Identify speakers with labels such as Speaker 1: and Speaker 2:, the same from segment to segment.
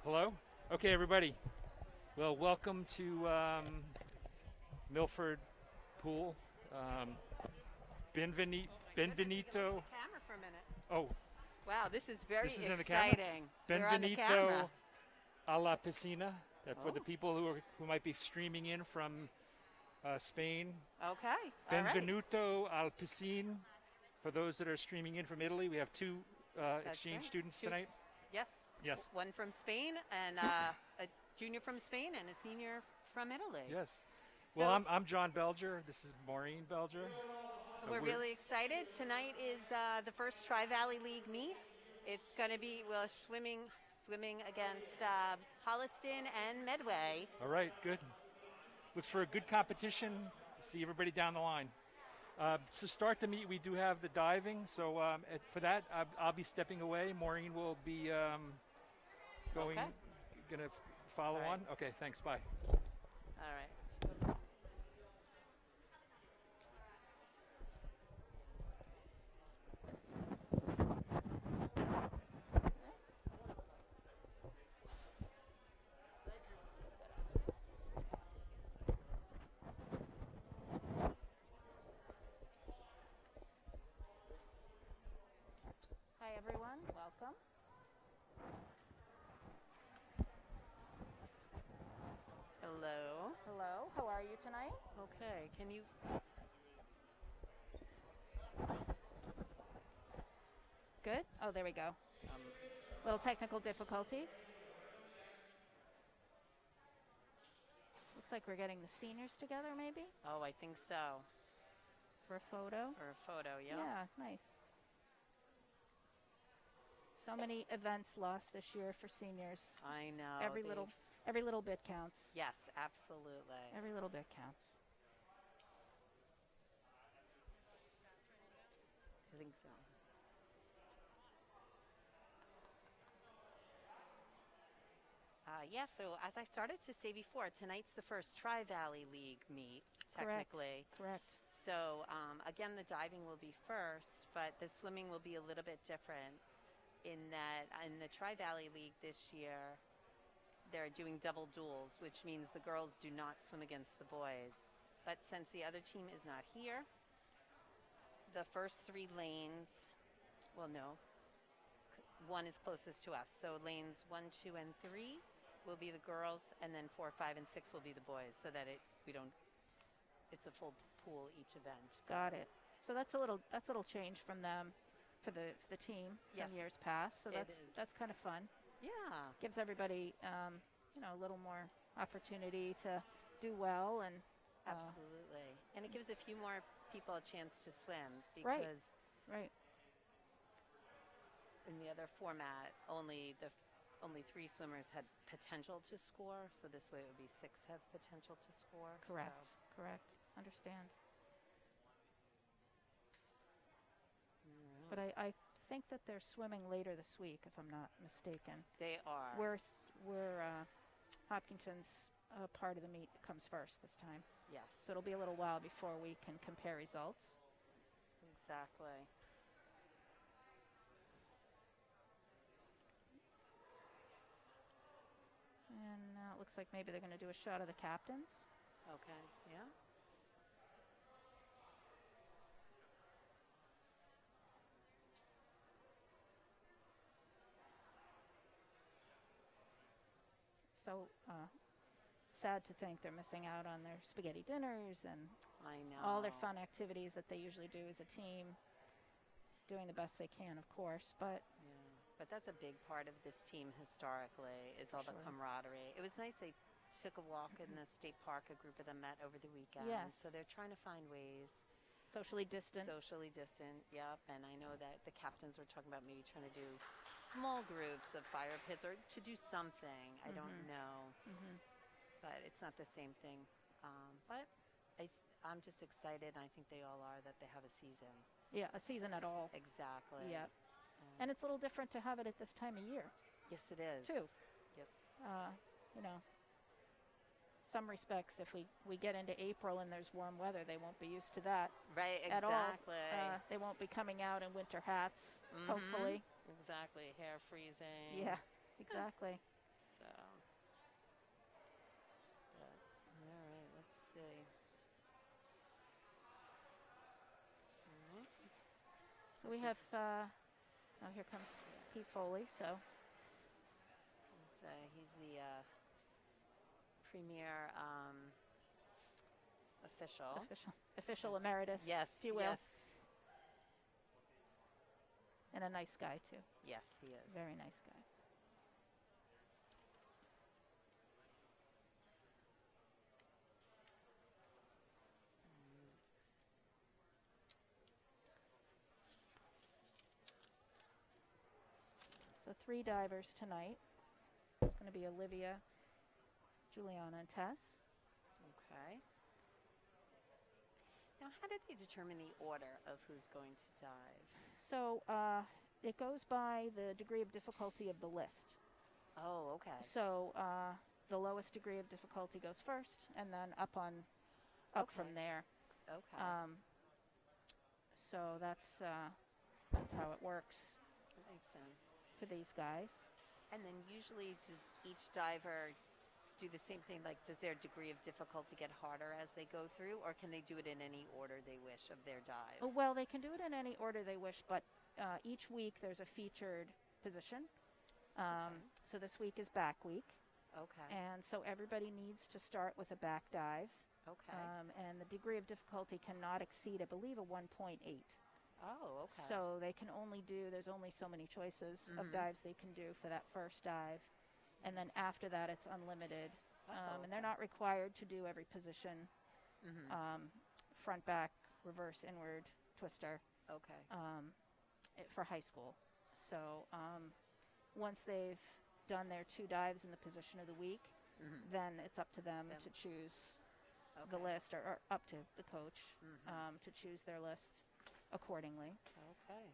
Speaker 1: Hello? Okay, everybody. Well, welcome to Milford Pool. Um, benveni- benvenito.
Speaker 2: Camera for a minute.
Speaker 1: Oh,
Speaker 2: Wow, this is very
Speaker 1: this is in the camera?
Speaker 2: exciting. We're on the
Speaker 1: Benvenito
Speaker 2: camera.
Speaker 1: alla piscina. For the
Speaker 2: Oh.
Speaker 1: people who might be streaming in from Spain.
Speaker 2: Okay. All right.
Speaker 1: Benvenuto al piscine. For those that are streaming in from Italy, we have two exchange
Speaker 2: right.
Speaker 1: students
Speaker 2: Two-
Speaker 1: tonight.
Speaker 2: Yes.
Speaker 1: Yes.
Speaker 2: One from Spain and a junior from Spain and a senior from Italy.
Speaker 1: Yes.
Speaker 2: So
Speaker 1: Well, I'm John Belger. This is Maureen Belger.
Speaker 2: we're really excited. Tonight is the first Tri-Valley League meet. It's going to be swimming against Holliston and Medway.
Speaker 1: All right, good. Looks for a good competition. See everybody down the line. To start the meet, we do have the diving. So for that, I'll be stepping away. Maureen will be going to follow
Speaker 2: All right.
Speaker 1: on. Okay, thanks. Bye.
Speaker 2: All right.
Speaker 3: Hi everyone, welcome.
Speaker 2: Hello.
Speaker 3: Hello, how are you tonight?
Speaker 2: Okay. Can you?
Speaker 3: Good? Oh, there we go. Little technical difficulties. Looks like we're getting the seniors together maybe
Speaker 2: Oh, I think so.
Speaker 3: for a photo.
Speaker 2: For a photo, yeah.
Speaker 3: Yeah, nice. So many events lost this year for seniors.
Speaker 2: I know.
Speaker 3: Every little bit counts.
Speaker 2: Yes, absolutely.
Speaker 3: Every little bit counts.
Speaker 2: I think so. So as I started to say before, tonight's the first Tri-Valley League meet, technically.
Speaker 3: Correct.
Speaker 2: So again, the diving will be first, but the swimming will be a little bit different in that in the Tri-Valley League this year, they're doing double duels, which means the girls do not swim against the boys. But since the other team is not here, the first three lanes, well, no, one is closest to us. So lanes 1, 2, and 3 will be the girls, and then 4, 5, and 6 will be the boys, so that it's a full pool each event.
Speaker 3: Got it. So that's a little change from them for the team
Speaker 2: Yes.
Speaker 3: from years past. So
Speaker 2: It is.
Speaker 3: that's kind of fun.
Speaker 2: Yeah.
Speaker 3: Gives everybody a little more opportunity to do well and
Speaker 2: Absolutely. And it gives a few more people a chance to swim
Speaker 3: Right.
Speaker 2: because
Speaker 3: right.
Speaker 2: in the other format, only 3 swimmers had potential to score. So this way it would be 6 have potential to score.
Speaker 3: Correct.
Speaker 2: So,
Speaker 3: Correct. Understand.
Speaker 2: yeah.
Speaker 3: But I think that they're swimming later this week, if I'm not mistaken.
Speaker 2: They are.
Speaker 3: We're Hopkinton's part of the meet comes first this time.
Speaker 2: Yes.
Speaker 3: So it'll be a little while before we can compare results.
Speaker 2: Exactly.
Speaker 3: And now it looks like maybe they're going to do a shot of the captains.
Speaker 2: Okay. Yeah.
Speaker 3: So sad to think they're missing out on their spaghetti dinners and
Speaker 2: I know.
Speaker 3: all their fun activities that they usually do as a team, doing the best they can, of course. But
Speaker 2: Yeah. But that's a big part of this team historically is all the
Speaker 3: Sure.
Speaker 2: camaraderie. It was nice they took a walk in the state park. A group of them met over the weekend.
Speaker 3: Yes.
Speaker 2: So they're trying to find ways.
Speaker 3: socially distant.
Speaker 2: Socially distant, yep. And I know that the captains were talking about maybe trying to do small groups of fire pits or to do something. I don't know. But it's not the same thing. But I'm just excited, and I think they all are, that they have a season.
Speaker 3: Yeah, a season at all.
Speaker 2: Exactly.
Speaker 3: Yeah. And it's a little different to have it at this time of year,
Speaker 2: yes, it is.
Speaker 3: too.
Speaker 2: Yes.
Speaker 3: Some respects, if we get into April and there's warm weather, they won't be used to that
Speaker 2: Right,
Speaker 3: at all.
Speaker 2: exactly.
Speaker 3: They won't be coming out in winter hats, hopefully.
Speaker 2: Exactly. Hair freezing.
Speaker 3: Yeah, exactly.
Speaker 2: So
Speaker 3: So we have, oh, here comes Pete Foley. So
Speaker 2: he's the premier
Speaker 3: official emeritus,
Speaker 2: Yes,
Speaker 3: if you will.
Speaker 2: yes,
Speaker 3: And a nice guy, too.
Speaker 2: yes, he is.
Speaker 3: Very nice guy. So 3 divers tonight. It's going to be Olivia, Juliana, and Tess.
Speaker 2: Okay. Now, how did they determine the order of who's going to dive?
Speaker 3: So it goes by the degree of difficulty of the list.
Speaker 2: Oh, okay.
Speaker 3: So the lowest degree of difficulty goes first, and then up from there.
Speaker 2: Okay.
Speaker 3: So that's how it works
Speaker 2: That makes sense.
Speaker 3: for these guys.
Speaker 2: And then usually does each diver do the same thing? Like, does their degree of difficulty get harder as they go through, or can they do it in any order they wish of their dives?
Speaker 3: Oh, well, they can do it in any order they wish, but each week there's a featured position. So this week is back week.
Speaker 2: Okay.
Speaker 3: And so everybody needs to start with a back dive.
Speaker 2: Okay.
Speaker 3: And the degree of difficulty cannot exceed, I believe, a 1.8.
Speaker 2: Oh, okay.
Speaker 3: So they can only there's only so many choices of dives they can do for that first dive. And then after that, it's unlimited. And they're not required to do every position, front, back, reverse, inward, twister,
Speaker 2: Okay.
Speaker 3: For high school. So once they've done their 2 dives in the position of the week, then it's up to them to choose the list, or up to the coach to choose their list accordingly.
Speaker 2: Okay.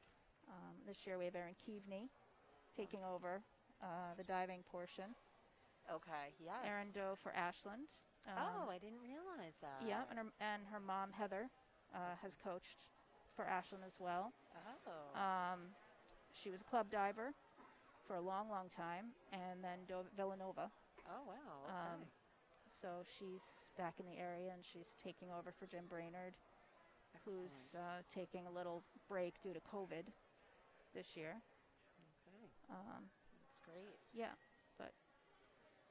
Speaker 3: This year we have Erin Keaveney taking over the diving portion.
Speaker 2: Okay. Yes.
Speaker 3: Erin Doe for Ashland.
Speaker 2: I didn't realize that.
Speaker 3: Yeah, and her mom Heather has coached for Ashland as well.
Speaker 2: Oh.
Speaker 3: She was a club diver for a long, long time, and then dove at Villanova.
Speaker 2: Oh, wow. Okay.
Speaker 3: So she's back in the area, and she's taking over for Jim Brainerd, who's taking a little break due to COVID this year.
Speaker 2: Okay. That's great.
Speaker 3: Yeah, but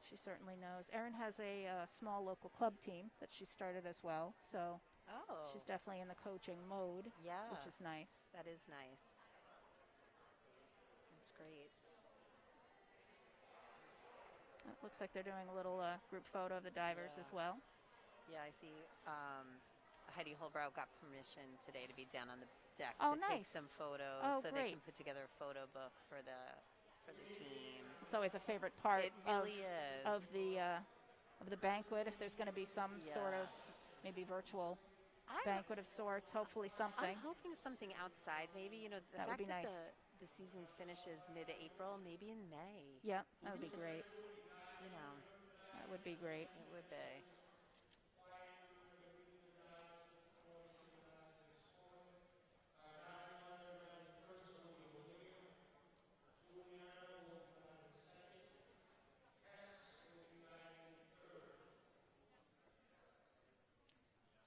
Speaker 3: she certainly knows. Erin has a small local club team that she started as well, so she's definitely in the coaching mode, which is nice.
Speaker 2: That is nice. That's great.
Speaker 3: It looks like they're doing a little group photo of the divers as well.
Speaker 2: Yeah, I see. Heidi Holbrow got permission today to be down on the deck
Speaker 3: Oh,
Speaker 2: to take
Speaker 3: nice.
Speaker 2: some photos,
Speaker 3: Oh,
Speaker 2: so
Speaker 3: great.
Speaker 2: they can put together a photo book for the team.
Speaker 3: It's always a favorite part
Speaker 2: It really is.
Speaker 3: of the banquet. If there's going to be some sort of maybe virtual banquet of sorts, hopefully something.
Speaker 2: I'm hoping something outside. Maybe, the
Speaker 3: That would
Speaker 2: fact
Speaker 3: be
Speaker 2: that
Speaker 3: nice.
Speaker 2: the season finishes mid-April, maybe in May.
Speaker 3: Yeah, that would
Speaker 2: Even
Speaker 3: be
Speaker 2: if
Speaker 3: great.
Speaker 2: it's,
Speaker 3: That would be great.
Speaker 2: It would be.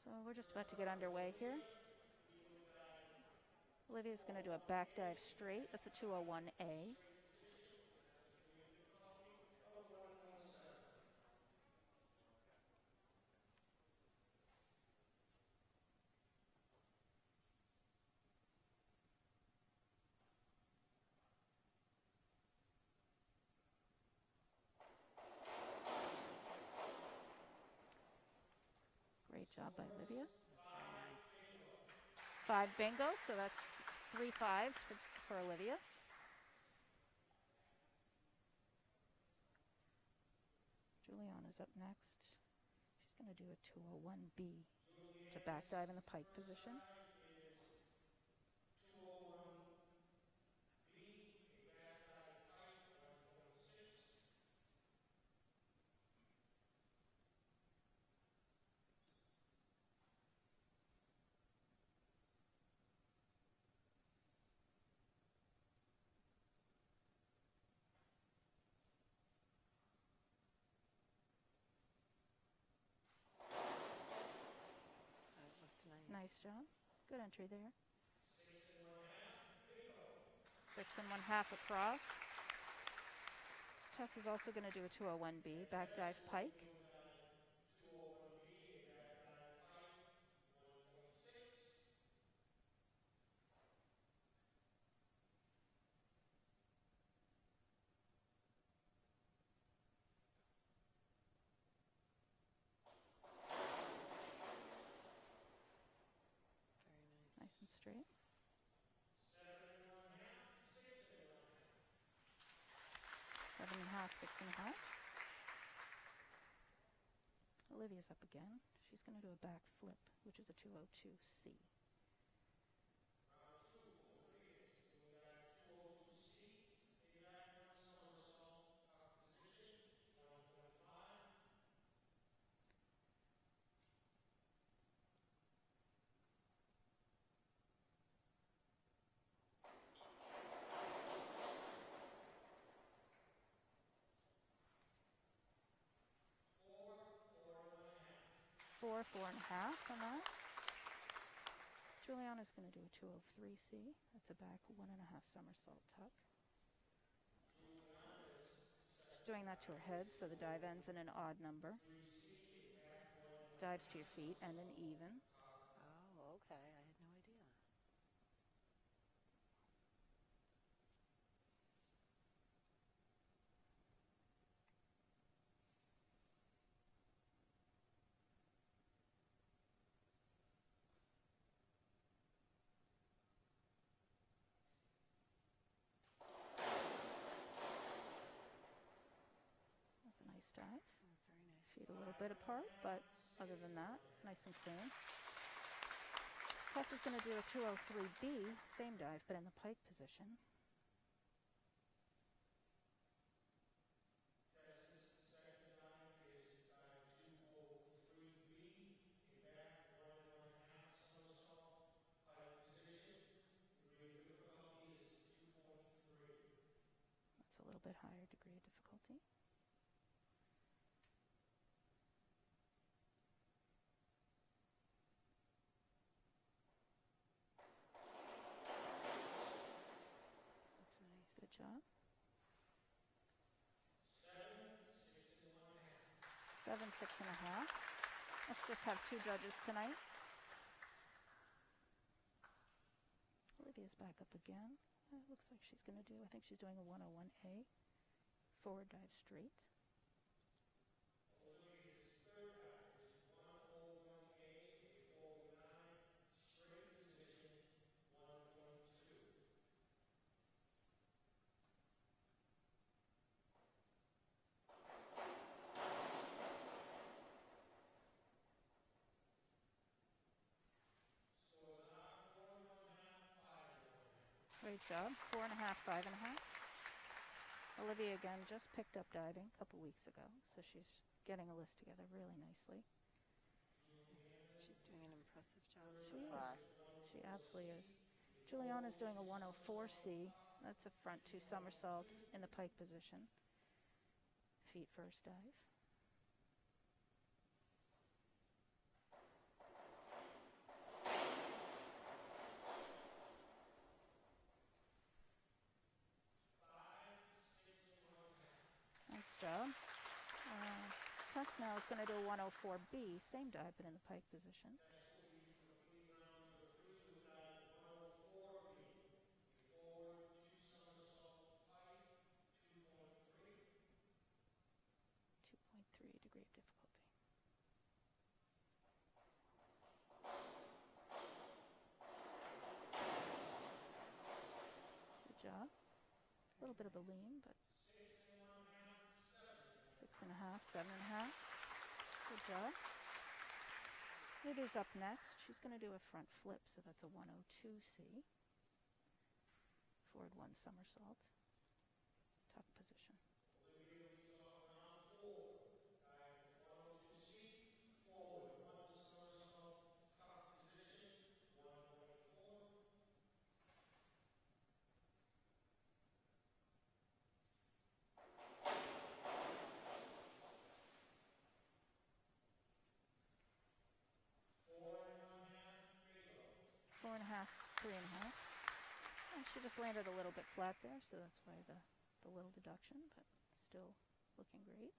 Speaker 3: So we're just about to get underway here. Olivia's going to do a back dive straight. That's a 201A. Great job by Olivia.
Speaker 2: Very nice.
Speaker 3: 5 bingo, so that's 3 5s for Olivia. Juliana's up next. She's going to do a 201B to back dive in the pike position.
Speaker 2: That looked nice.
Speaker 3: Nice job. Good entry there. 6.5 across. Tess is also going to do a 201B, back dive pike.
Speaker 2: Very nice.
Speaker 3: Nice and straight. 7.5, 6.5. Olivia's up again. She's going to do a back flip, which is a 202C. Four, 4.5 on that. Juliana's going to do a 203C. That's a back 1.5 somersault tuck. She's doing that to her head, so the dive ends in an odd number. Dives to your feet and an even.
Speaker 2: Oh, okay. I had no idea.
Speaker 3: That's a nice dive.
Speaker 2: Oh, very nice.
Speaker 3: Feet a little bit apart, but other than that, nice and clean. Tess is going to do a 203B, same dive, but in the pike position. That's a little bit higher degree of difficulty.
Speaker 2: That's nice.
Speaker 3: Good job. 7, 6.5. Let's just have 2 judges tonight. Olivia's back up again. It looks like she's going to do, I think she's doing a 101A. Forward dive straight. Great job. 4.5, 5.5. Olivia again just picked up diving a couple weeks ago, so she's getting a list together really nicely.
Speaker 2: She's doing an impressive job so
Speaker 3: She
Speaker 2: far.
Speaker 3: is. She absolutely is. Juliana's doing a 104C. That's a front 2 somersault in the pike position. Feet first dive. Nice job. Tess now is going to do a 104B, same dive but in the pike position. Degree of difficulty. Good job. A little bit of a lean, but 6.5, 7.5. Good job. Livy's up next. She's going to do a front flip, so that's a 102C. Forward 1 somersault. Tuck position. Four and a half, 3.5. She just landed a little bit flat there, so that's why the little deduction, but still looking great.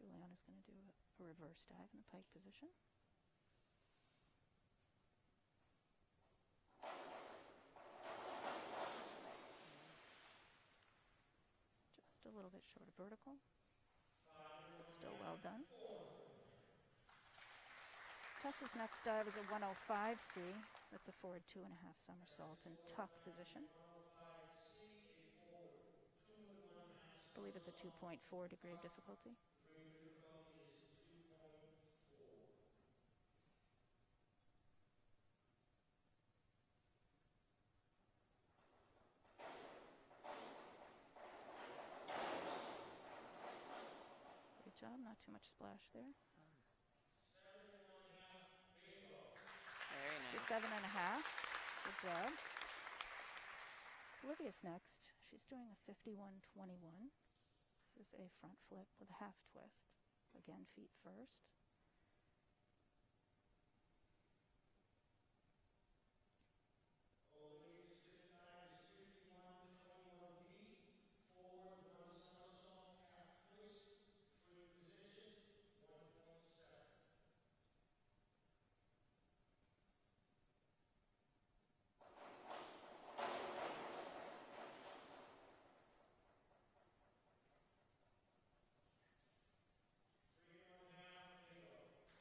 Speaker 3: Juliana's going to do a reverse dive in the pike position. Just a little bit short of vertical, but still well done. Tessa's next dive is a 105C. That's a forward 2.5 somersault in tuck position. I believe it's a 2.4 degree of difficulty. Good job, not too much splash there.
Speaker 2: Very nice.
Speaker 3: She's 7.5. Good job. Olivia's next. She's doing a 51-21. This is a front flip with a half twist. Again, feet first.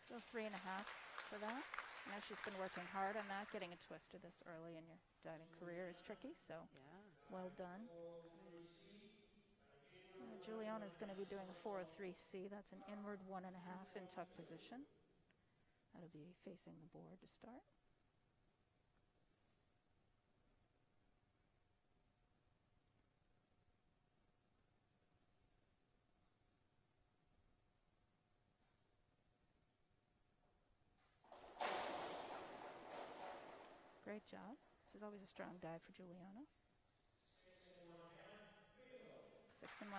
Speaker 3: So 3.5 for that. I know she's been working hard on that. Getting a twister this early in your diving career is tricky, so well done. Juliana's going to be doing a 403C. That's an inward 1.5 in tuck position. That'll be facing the board to start. Great job. This is always a strong dive for Juliana. 6 1/2,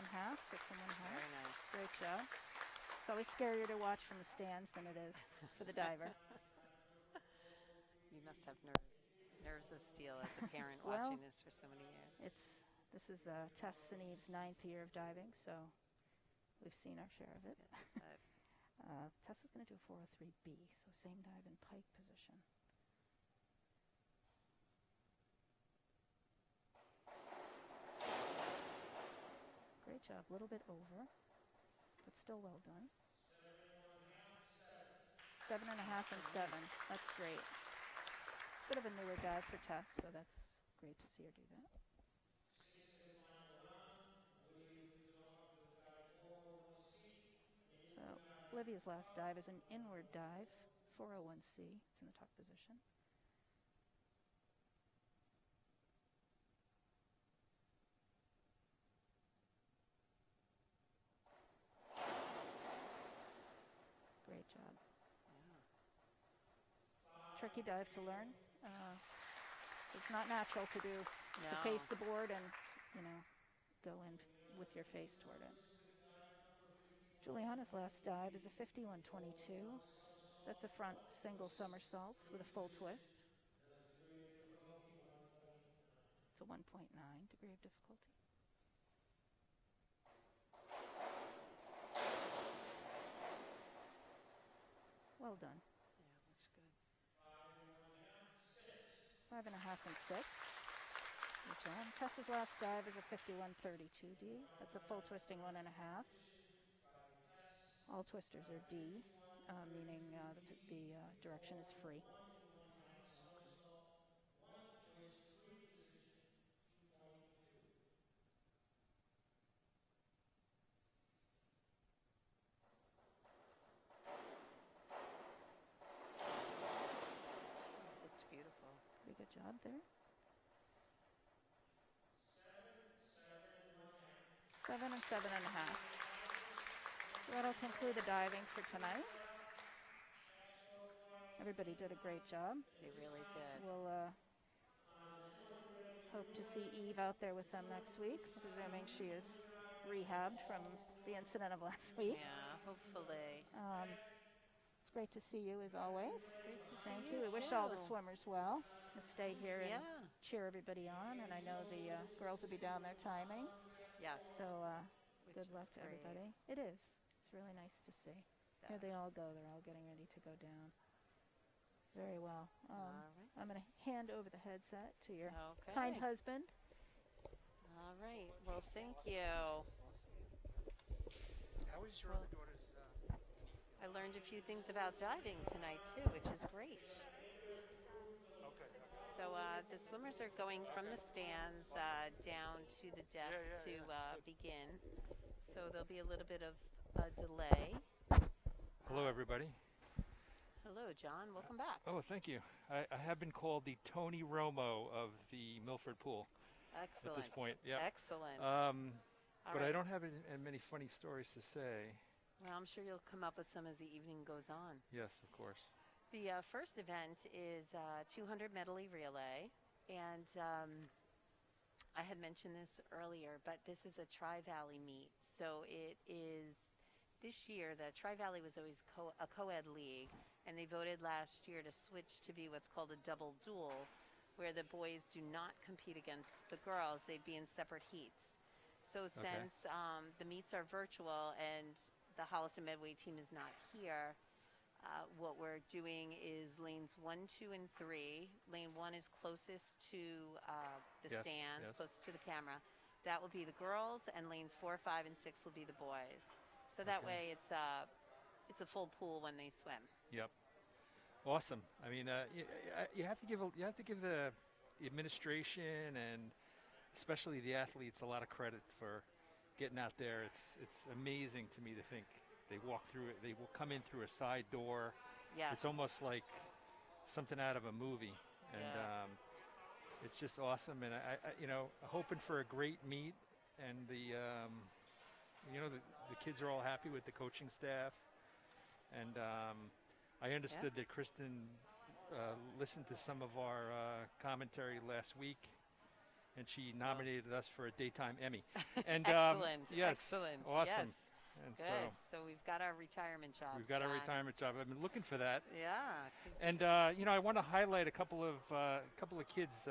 Speaker 3: 6 1/2.
Speaker 2: Very nice.
Speaker 3: Great job. It's always scarier to watch from the stands than it is for the diver.
Speaker 2: You must have nerves of steel as a parent
Speaker 3: Well,
Speaker 2: watching this for so many years.
Speaker 3: This is Tess and Eve's 9th year of diving, so we've seen our share of it. Tess is going to do a 403B, so same dive in pike position. Great job, a little bit over, but still well done. 7.5 and 7, that's great. Bit of a newer dive for Tess, so that's great to see her do that. So Olivia's last dive is an inward dive, 401C. It's in the tuck position. Great job. Tricky dive to learn. It's not natural to do, to face the board and, go in with your face toward it. Juliana's last dive is a 51-22. That's a front single somersault with a full twist. It's a 1.9 degree of difficulty. Well done.
Speaker 2: Yeah, looks good.
Speaker 3: 5.5 and 6. Good job. Tessa's last dive is a 51-32D. That's a full twisting 1.5. All twisters are D, meaning the direction is free.
Speaker 2: It's beautiful.
Speaker 3: Pretty good job there. 7 and 7.5. So that'll conclude the diving for tonight. Everybody did a great job.
Speaker 2: They really did.
Speaker 3: We'll hope to see Eve out there with them next week, presuming she is rehabbed from the incident of last week.
Speaker 2: Yeah. Hopefully.
Speaker 3: It's great to see you as always.
Speaker 2: Great to see
Speaker 3: Thank
Speaker 2: you.
Speaker 3: We wish all the
Speaker 2: too.
Speaker 3: swimmers well. We'll stay here and
Speaker 2: Yeah.
Speaker 3: cheer everybody on, and I know the girls will be down there timing.
Speaker 2: Yes.
Speaker 3: So
Speaker 2: which
Speaker 3: good
Speaker 2: is
Speaker 3: luck to
Speaker 2: great.
Speaker 3: everybody. It is. It's really nice to see.
Speaker 2: Yeah.
Speaker 3: Here they all go. They're all getting ready to go down. Very well.
Speaker 2: All right.
Speaker 3: I'm going to hand over the headset to your
Speaker 2: Okay.
Speaker 3: kind husband.
Speaker 2: All right. Well, thank you.
Speaker 1: How was your
Speaker 2: Well,
Speaker 1: other daughter's?
Speaker 2: I learned a few things about diving tonight too, which is great.
Speaker 1: Okay.
Speaker 2: So the swimmers are going from the stands down to the deck to begin. So there'll be a little bit of a delay.
Speaker 1: Hello, everybody.
Speaker 2: Hello, John. Welcome back.
Speaker 1: Oh, thank you. I have been called the Tony Romo of the Milford pool
Speaker 2: Excellent.
Speaker 1: at this point. Yeah.
Speaker 2: Excellent.
Speaker 1: But
Speaker 2: right.
Speaker 1: I don't have many funny stories to say.
Speaker 2: Well, I'm sure you'll come up with some as the evening goes on.
Speaker 1: Yes, of course.
Speaker 2: The first event is 200 medley relay, and I had mentioned this earlier, but this is a Tri-Valley meet. So it is, this year, the Tri-Valley was always a co-ed league, and they voted last year to switch to be what's called a double duel, where the boys do not compete against the girls. They'd be in separate heats. So since the meets are virtual and the Holliston Medway team is not here, what we're doing is lanes 1, 2, and 3. Lane 1 is closest to the stands, closest to the camera. That will be the girls, and lanes 4, 5, and 6 will be the boys. So that way it's a full pool when they swim.
Speaker 1: Yep. Awesome. I mean, you have to give the administration and especially the athletes a lot of credit for getting out there. It's amazing to me to think they walk through it. They will come in through a side door.
Speaker 2: Yes.
Speaker 1: It's almost like something out of a movie, and it's just awesome. And I hoping for a great meet, and the kids are all happy with the coaching staff, and I understood that Kristen listened to some of our commentary last week, and she nominated us for a daytime Emmy. And
Speaker 2: excellent.
Speaker 1: Yes,
Speaker 2: excellent.
Speaker 1: awesome.
Speaker 2: Yes.
Speaker 1: And
Speaker 2: good. So we've got our retirement jobs.
Speaker 1: we've got
Speaker 2: John.
Speaker 1: our retirement job. I've been looking for that.
Speaker 2: Yeah.
Speaker 1: And I want to highlight a couple of kids.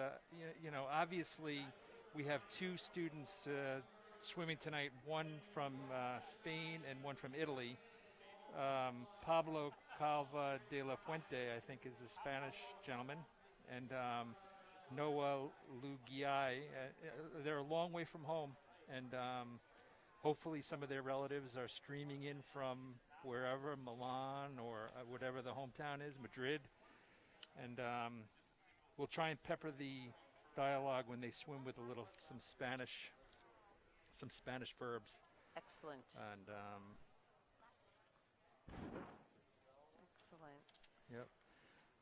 Speaker 1: Obviously, we have two students swimming tonight. One from Spain and one from Italy. Pablo Calva de la Fuente, I think, is a Spanish gentleman, and Noah Lugiai. They're a long way from home, and hopefully some of their relatives are streaming in from wherever, Milan or whatever the hometown is, Madrid. And we'll try and pepper the dialogue when they swim with some Spanish verbs.
Speaker 2: Excellent.
Speaker 1: And
Speaker 2: excellent.
Speaker 1: Yep.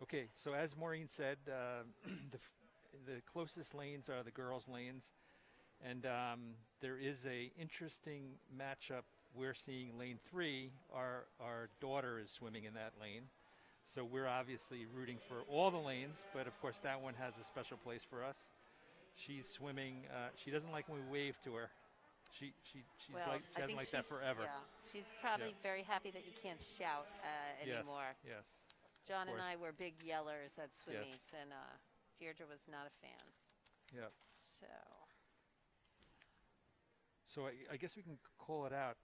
Speaker 1: Okay, so as Maureen said, the closest lanes are the girls' lanes, and there is a interesting matchup. We're seeing lane 3. Our daughter is swimming in that lane, so we're obviously rooting for all the lanes, but of course that one has a special place for us. She's swimming. She doesn't like when we wave to her. She hasn't liked that forever.
Speaker 2: Yeah, she's probably very happy that you can't shout anymore.
Speaker 1: Yes.
Speaker 2: John and I were big yellers at swim
Speaker 1: Yes.
Speaker 2: meets, and Deirdre was not a fan.
Speaker 1: Yep.
Speaker 2: So
Speaker 1: I guess we can call it out.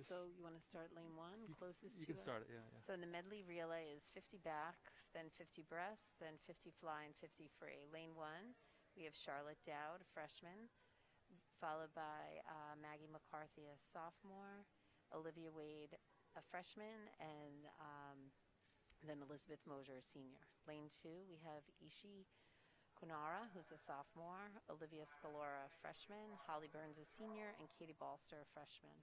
Speaker 2: so you want to start lane 1, closest
Speaker 1: you
Speaker 2: to
Speaker 1: can
Speaker 2: us?
Speaker 1: start it, yeah.
Speaker 2: So in the medley relay is 50 back, then 50 breast, then 50 fly, and 50 free. Lane 1, we have Charlotte Dowd, a freshman, followed by Maggie McCarthy, a sophomore, Olivia Wade, a freshman, and then Elizabeth Mosier, a senior. Lane 2, we have Ishi Kunara, who's a sophomore, Olivia Scalora, a freshman, Holly Burns, a senior, and Katie Balster, a freshman.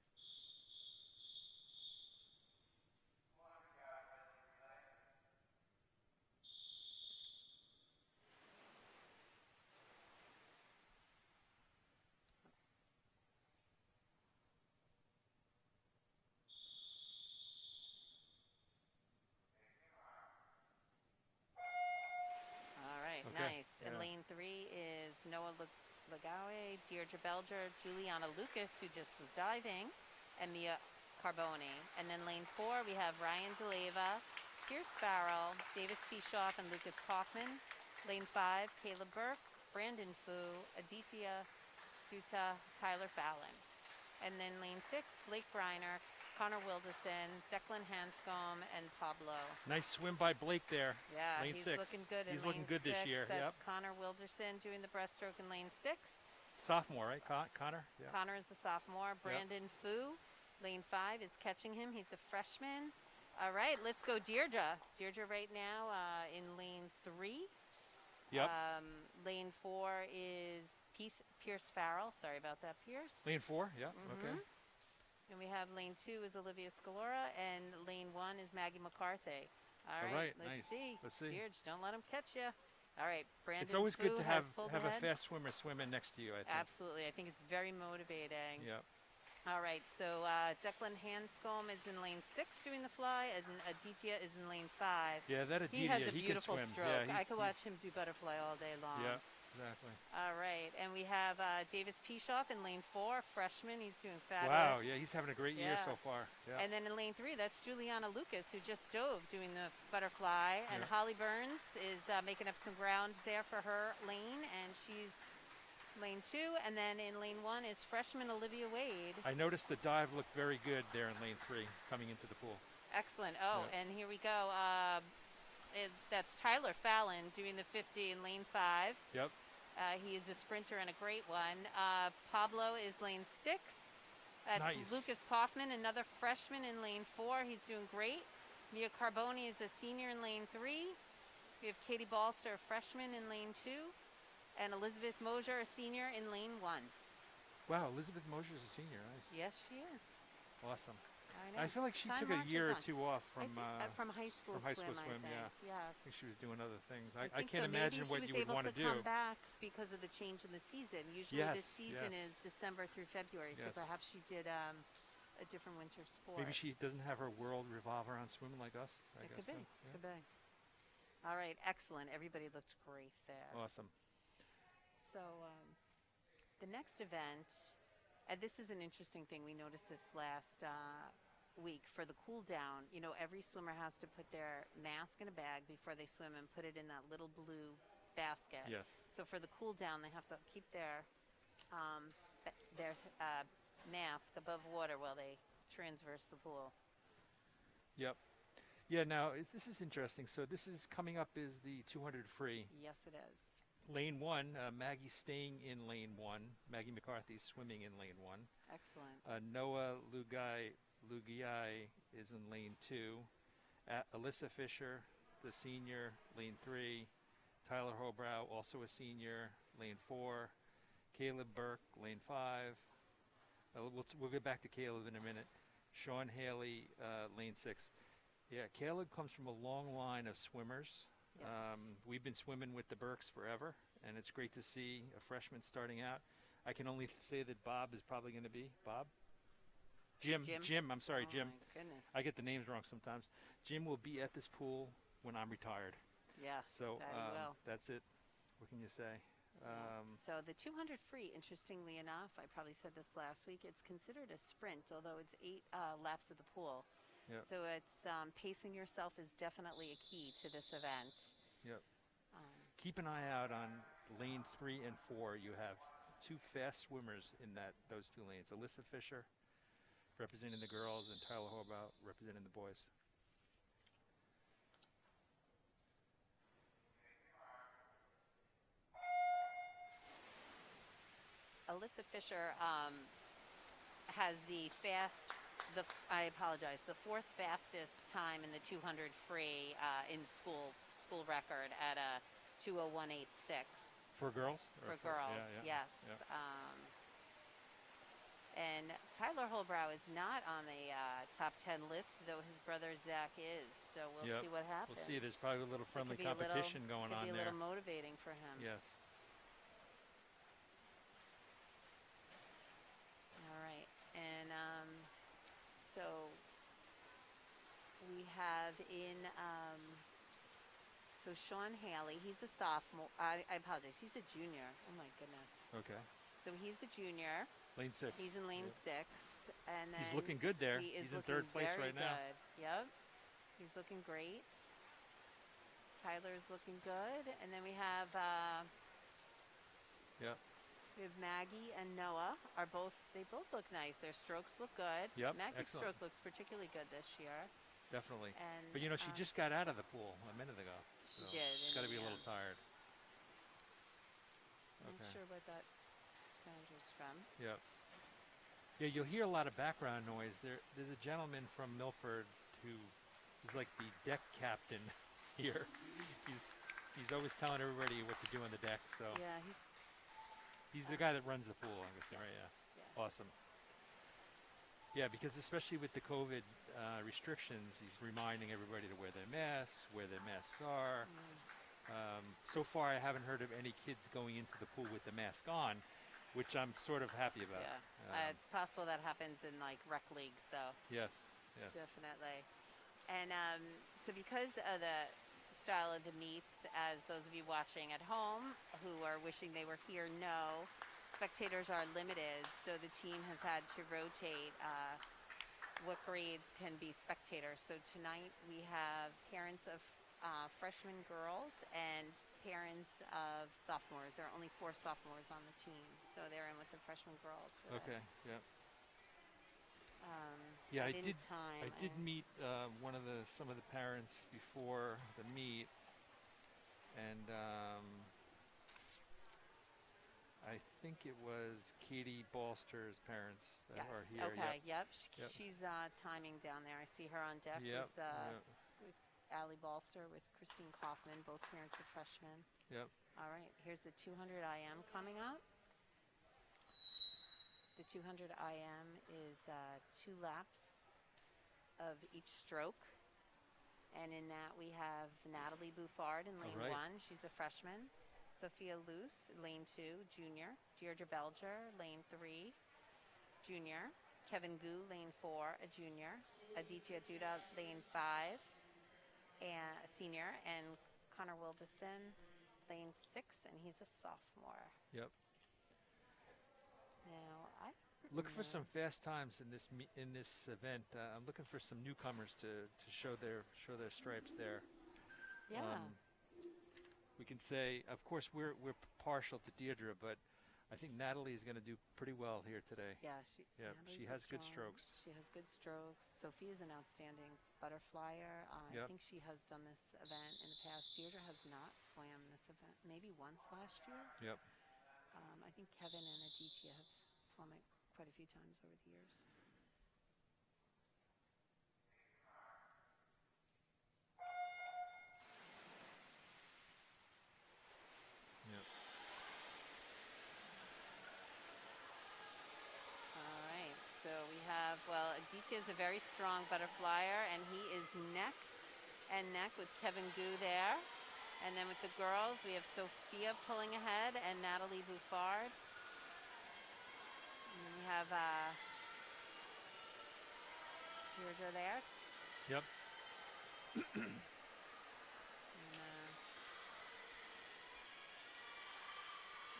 Speaker 2: Nice.
Speaker 1: Yeah.
Speaker 2: And lane 3 is Noah Lagawe, Deirdre Belger, Juliana Lucas, who just was diving, and Mia Carboni. And then lane 4, we have Ryan DeLeva, Pierce Farrell, Davis Pishoff, and Lucas Kaufman. Lane 5, Caleb Burke, Brandon Fu, Aditya Duta, Tyler Fallon. And then lane 6, Blake Briner, Connor Wilderson, Declan Hanscom, and Pablo.
Speaker 1: Nice swim by Blake there.
Speaker 2: Yeah,
Speaker 1: lane
Speaker 2: he's
Speaker 1: 6.
Speaker 2: looking good in
Speaker 1: He's
Speaker 2: lane
Speaker 1: looking good
Speaker 2: 6.
Speaker 1: this year.
Speaker 2: That's
Speaker 1: Yep.
Speaker 2: Connor Wilderson doing the breaststroke in lane 6.
Speaker 1: Sophomore, right? Connor? Yeah.
Speaker 2: Connor is a sophomore. Brandon Fu, lane 5, is catching him. He's a freshman. All right, let's go Deirdre. Deirdre right now in lane 3.
Speaker 1: Yep.
Speaker 2: Lane 4 is Pierce Farrell. Sorry about that, Pierce.
Speaker 1: Lane 4, yeah, okay.
Speaker 2: And we have lane 2 is Olivia Scalora, and lane 1 is Maggie McCarthy. All
Speaker 1: right,
Speaker 2: let's
Speaker 1: nice.
Speaker 2: see.
Speaker 1: Let's see.
Speaker 2: Deirdre, don't let him catch you. All right, Brandon
Speaker 1: It's always
Speaker 2: Fu
Speaker 1: good to
Speaker 2: has
Speaker 1: have
Speaker 2: pulled
Speaker 1: a
Speaker 2: ahead.
Speaker 1: fast swimmer swimming next to you, I think.
Speaker 2: Absolutely. I think it's very motivating.
Speaker 1: Yep.
Speaker 2: All right, so Declan Hanscom is in lane 6 doing the fly, and Aditya is in lane 5.
Speaker 1: Yeah, that
Speaker 2: He
Speaker 1: Aditya,
Speaker 2: has a
Speaker 1: he
Speaker 2: beautiful
Speaker 1: can swim.
Speaker 2: stroke.
Speaker 1: Yeah,
Speaker 2: I could watch him do butterfly all day long.
Speaker 1: Yeah, exactly.
Speaker 2: All right, and we have Davis Pishoff in lane 4, freshman. He's doing
Speaker 1: Wow,
Speaker 2: fabulous.
Speaker 1: yeah, he's having a great year
Speaker 2: Yeah.
Speaker 1: so far. Yeah.
Speaker 2: And then in lane 3, that's Juliana Lucas, who just dove doing the butterfly. And
Speaker 1: Yeah.
Speaker 2: Holly Burns is making up some ground there for her lane, and she's lane 2. And then in lane 1 is freshman Olivia Wade.
Speaker 1: I noticed the dive looked very good there in lane 3 coming into the pool.
Speaker 2: Excellent. Oh,
Speaker 1: Yeah.
Speaker 2: and here we go. That's Tyler Fallon doing the 50 in lane 5.
Speaker 1: Yep.
Speaker 2: He is a sprinter and a great one. Pablo is lane 6. That's
Speaker 1: Nice.
Speaker 2: Lucas Kaufman, another freshman in lane 4. He's doing great. Mia Carboni is a senior in lane 3. We have Katie Balster, a freshman in lane 2. And Elizabeth Mosier, a senior in lane 1.
Speaker 1: Wow, Elizabeth Mosher is a senior. Nice.
Speaker 2: Yes, she is.
Speaker 1: Awesome.
Speaker 2: I know.
Speaker 1: I feel like she
Speaker 2: Time
Speaker 1: took a
Speaker 2: marches
Speaker 1: year or
Speaker 2: on.
Speaker 1: 2 off
Speaker 2: I
Speaker 1: from
Speaker 2: think, from high school
Speaker 1: high school
Speaker 2: swim,
Speaker 1: swim,
Speaker 2: I think.
Speaker 1: yeah.
Speaker 2: Yes.
Speaker 1: I think she was doing other things.
Speaker 2: I
Speaker 1: I
Speaker 2: think
Speaker 1: can't
Speaker 2: so.
Speaker 1: imagine
Speaker 2: Maybe
Speaker 1: what you would want to
Speaker 2: She
Speaker 1: do.
Speaker 2: was able to come back because of the change in the season. Usually this
Speaker 1: Yes,
Speaker 2: season
Speaker 1: yes.
Speaker 2: is December through February, so
Speaker 1: Yes.
Speaker 2: perhaps she did a different winter sport.
Speaker 1: Maybe she doesn't have her world revolve around swimming like us. I
Speaker 2: It
Speaker 1: guess
Speaker 2: could be.
Speaker 1: so. Yeah.
Speaker 2: Could be. All right, excellent. Everybody looked great there.
Speaker 1: Awesome.
Speaker 2: So the next event, and this is an interesting thing. We noticed this last week for the cool down. You know, every swimmer has to put their mask in a bag before they swim and put it in that little blue basket.
Speaker 1: Yes.
Speaker 2: So for the cool down, they have to keep their mask above water while they transverse the pool.
Speaker 1: Yep. Yeah, now this is interesting. So this is coming up is the 200 free.
Speaker 2: Yes, it is.
Speaker 1: Lane 1, Maggie staying in lane 1. Maggie McCarthy swimming in lane 1.
Speaker 2: Excellent.
Speaker 1: Noah Lugai is in lane 2. Alyssa Fisher, the senior, lane 3. Tyler Hobrow, also a senior, lane 4. Caleb Burke, lane 5. We'll get back to Caleb in a minute. Sean Haley, lane 6. Yeah, Caleb comes from a long line of swimmers.
Speaker 2: Yes.
Speaker 1: We've been swimming with the Burks forever, and it's great to see a freshman starting out. I can only say that Bob is probably going to be Bob. Jim. I'm sorry, Jim.
Speaker 2: My goodness.
Speaker 1: I get the names wrong sometimes. Jim will be at this pool when I'm retired.
Speaker 2: Yeah.
Speaker 1: So
Speaker 2: that he will.
Speaker 1: that's it. What can you say?
Speaker 2: So the 200 free, interestingly enough, I probably said this last week, it's considered a sprint, although it's 8 laps of the pool.
Speaker 1: Yep.
Speaker 2: So it's pacing yourself is definitely a key to this event.
Speaker 1: Yep. Keep an eye out on lanes 3 and 4. You have 2 fast swimmers in those 2 lanes. Alyssa Fisher representing the girls and Tyler Horbaugh representing the boys.
Speaker 2: Alyssa Fisher has the I apologize, the 4th fastest time in the 200 free in school record at a 2:01.86.
Speaker 1: For girls?
Speaker 2: For girls, yes.
Speaker 1: Yeah.
Speaker 2: And Tyler Holbrow is not on the top 10 list, though his brother Zach is. So we'll see what happens.
Speaker 1: We'll see. There's probably a little friendly competition going on
Speaker 2: there. Could be a
Speaker 1: there.
Speaker 2: little motivating for him.
Speaker 1: Yes.
Speaker 2: All right. And so we have so Sean Haley, he's a sophomore. I apologize. He's a junior. Oh, my goodness.
Speaker 1: Okay.
Speaker 2: So he's a junior.
Speaker 1: Lane 6.
Speaker 2: He's in lane 6, and then
Speaker 1: He's looking good there.
Speaker 2: He is
Speaker 1: He's in
Speaker 2: looking
Speaker 1: 3rd place
Speaker 2: very
Speaker 1: right now.
Speaker 2: good. Yep, he's looking great. Tyler's looking good, and then we have
Speaker 1: Yep.
Speaker 2: Maggie and Noah they both look nice. Their strokes look good.
Speaker 1: Yep,
Speaker 2: Maggie's
Speaker 1: excellent.
Speaker 2: stroke looks particularly good this year.
Speaker 1: Definitely.
Speaker 2: And
Speaker 1: But she just got out of the pool a minute ago.
Speaker 2: She
Speaker 1: So
Speaker 2: did.
Speaker 1: She's got to be a little tired.
Speaker 2: I'm not sure what that sound was from.
Speaker 1: Yep. Yeah, you'll hear a lot of background noise. There's a gentleman from Milford who is like the deck captain here. He's always telling everybody what to do on the deck. So
Speaker 2: Yeah,
Speaker 1: he's the guy that runs the pool, I guess.
Speaker 2: yes,
Speaker 1: Right? Yeah.
Speaker 2: yeah.
Speaker 1: Awesome. Yeah, because especially with the COVID restrictions, he's reminding everybody to wear their masks, where their masks are. So far, I haven't heard of any kids going into the pool with the mask on, which I'm sort of happy about.
Speaker 2: Yeah, it's possible that happens in like rec leagues, though.
Speaker 1: Yes. Yes.
Speaker 2: Definitely. And so because of the style of the meets, as those of you watching at home who are wishing they were here know, spectators are limited, so the team has had to rotate what grades can be spectators. So tonight we have parents of freshman girls and parents of sophomores. There are only 4 sophomores on the team, so they're in with the freshman girls for
Speaker 1: Okay.
Speaker 2: this.
Speaker 1: Yeah. Yeah, I did meet some of the parents before the meet, and I think it was Katie Balster's parents that are here.
Speaker 2: Okay.
Speaker 1: Yep.
Speaker 2: Yep. She's timing down there. I see her on deck
Speaker 1: Yep.
Speaker 2: with Allie Balster, with Christine Kaufman, both parents of freshmen.
Speaker 1: Yep.
Speaker 2: All right. Here's the 200 IM coming up. The 200 IM is 2 laps of each stroke. And in that we have Natalie Buffard in lane 1. She's a freshman. Sophia Luce, lane 2, junior. Deirdre Belger, lane 3, junior. Kevin Gu, lane 4, a junior. Aditya Duda, lane 5, and a senior. And Connor Wilderson, lane 6, and he's a sophomore.
Speaker 1: Yep.
Speaker 2: Now,
Speaker 1: look for some fast times in this event. I'm looking for some newcomers to show their stripes there.
Speaker 2: Yeah.
Speaker 1: We can say, of course, we're partial to Deirdre, but I think Natalie is going to do pretty well here today.
Speaker 2: Yeah,
Speaker 1: she has good strokes.
Speaker 2: She has good strokes. Sophie is an outstanding butterflyer. I think she has done this event in the past. Deirdre has not swam this event, maybe once last year.
Speaker 1: Yep.
Speaker 2: I think Kevin and Aditya have swum it quite a few times over the years.
Speaker 1: Yep.
Speaker 2: All right, so we have, Aditya is a very strong butterflyer, and he is neck and neck with Kevin Gu there. And then with the girls, we have Sophia pulling ahead and Natalie Buffard. And then we have Deirdre there.
Speaker 1: Yep.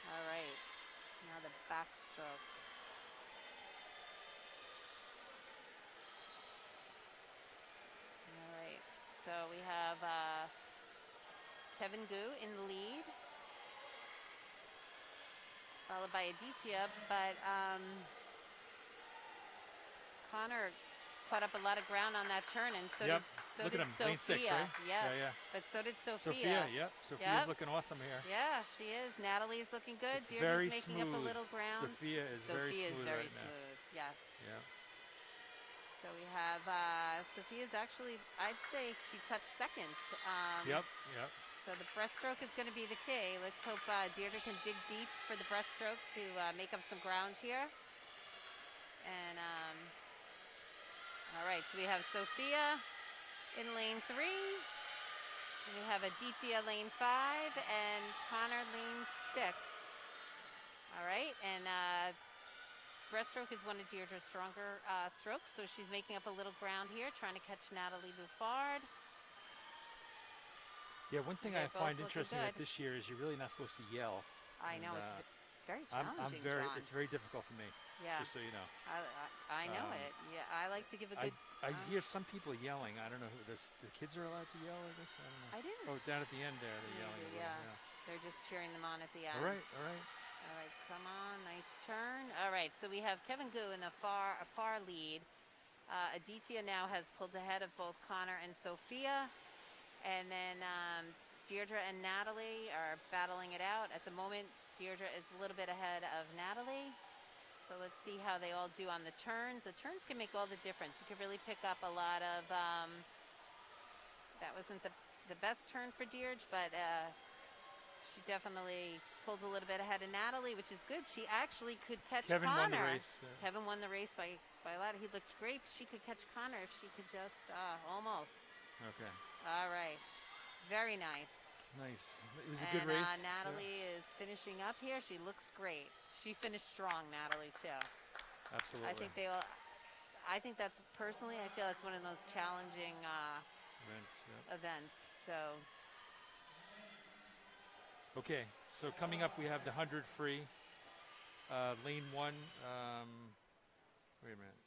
Speaker 2: All right, now the backstroke. All right, so we have Kevin Gu in the lead, followed by Aditya, but Connor caught up a lot of ground on that turn, and so did
Speaker 1: Look at him,
Speaker 2: Sophia.
Speaker 1: lane 6, right?
Speaker 2: Yeah, but so did Sophia.
Speaker 1: Sophia's looking awesome here.
Speaker 2: Yeah, she is. Natalie's looking good.
Speaker 1: It's
Speaker 2: Deirdre's
Speaker 1: very
Speaker 2: making up a
Speaker 1: smooth.
Speaker 2: little ground.
Speaker 1: Sophia is very smooth right now.
Speaker 2: Yes.
Speaker 1: Yeah.
Speaker 2: So we have Sophia's actually, I'd say she touched second.
Speaker 1: Yep.
Speaker 2: So the breaststroke is going to be the key. Let's hope Deirdre can dig deep for the breaststroke to make up some ground here. And all right, so we have Sophia in lane 3. And we have Aditya lane 5 and Connor lane 6. All right, and breaststroke is one of Deirdre's stronger strokes, so she's making up a little ground here, trying to catch Natalie Buffard.
Speaker 1: Yeah, one thing I find interesting
Speaker 2: good.
Speaker 1: about this year is you're really not supposed to yell.
Speaker 2: I know, it's very
Speaker 1: I'm
Speaker 2: challenging,
Speaker 1: very.
Speaker 2: John.
Speaker 1: It's very difficult for me.
Speaker 2: Yeah.
Speaker 1: Just so you know.
Speaker 2: I know it. Yeah, I like to give a good.
Speaker 1: I hear some people yelling. I don't know who this. The kids are allowed to yell, I guess. I don't know.
Speaker 2: I didn't.
Speaker 1: Oh, down at the end there, they're yelling.
Speaker 2: Maybe,
Speaker 1: a little,
Speaker 2: yeah. They're just cheering them on at the end.
Speaker 1: All right, all right.
Speaker 2: All right, come on, nice turn. All right, so we have Kevin Gu in a far lead. Aditya now has pulled ahead of both Connor and Sophia, and then Deirdre and Natalie are battling it out. At the moment, Deirdre is a little bit ahead of Natalie. So let's see how they all do on the turns. The turns can make all the difference. You could really pick up a lot of. That wasn't the best turn for Deirdre, but. She definitely pulled a little bit ahead of Natalie, which is good. She actually could catch
Speaker 1: Kevin
Speaker 2: Connor.
Speaker 1: won the race.
Speaker 2: Kevin won the race by a lot. He looked great. She could catch Connor if she could just almost.
Speaker 1: Okay.
Speaker 2: All right. Very nice.
Speaker 1: Nice. It was a good race.
Speaker 2: Natalie is finishing up here. She looks great. She finished strong, Natalie, too.
Speaker 1: Absolutely.
Speaker 2: I think they all. I think that's personally. I feel that's one of those challenging events. So.
Speaker 1: Okay, so coming up we have the 100 free, lane 1. Wait a minute.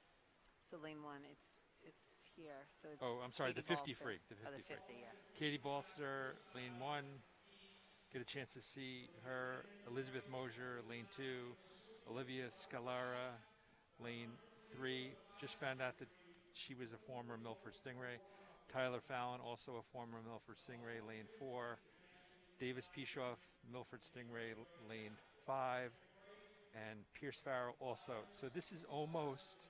Speaker 2: So lane 1, it's here. So it's.
Speaker 1: Oh, I'm sorry,
Speaker 2: Katie
Speaker 1: the 50
Speaker 2: Balster.
Speaker 1: free.
Speaker 2: The 50, yeah.
Speaker 1: Katie Balster, lane 1. Get a chance to see her. Elizabeth Mosier, lane 2. Olivia Scalara, lane 3. Just found out that she was a former Milford Stingray. Tyler Fallon, also a former Milford Stingray, lane 4. Davis Pishoff, Milford Stingray, lane 5, and Pierce Farrell also. So this is almost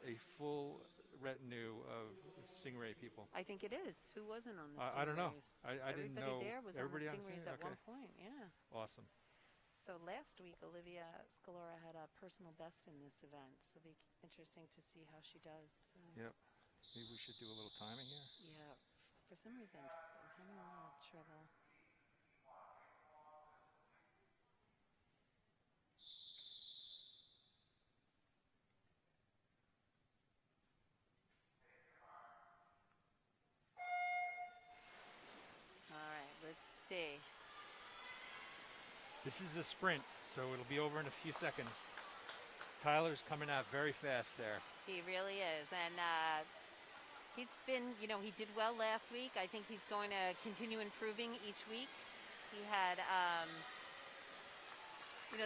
Speaker 1: a full retinue of Stingray people.
Speaker 2: I think it is. Who wasn't on the Stingrays?
Speaker 1: I don't know. I didn't know.
Speaker 2: Everybody there was
Speaker 1: Everybody
Speaker 2: on the Stingrays at
Speaker 1: okay.
Speaker 2: one point, yeah.
Speaker 1: Awesome.
Speaker 2: So last week, Olivia Scalora had a personal best in this event, so it'll be interesting to see how she does.
Speaker 1: Yep. Maybe we should do a little timing here.
Speaker 2: Yeah. For some reason, I'm having a little trouble. Let's see.
Speaker 1: This is a sprint, so it'll be over in a few seconds. Tyler's coming out very fast there.
Speaker 2: He really is. And he's been, he did well last week. I think he's going to continue improving each week. He had,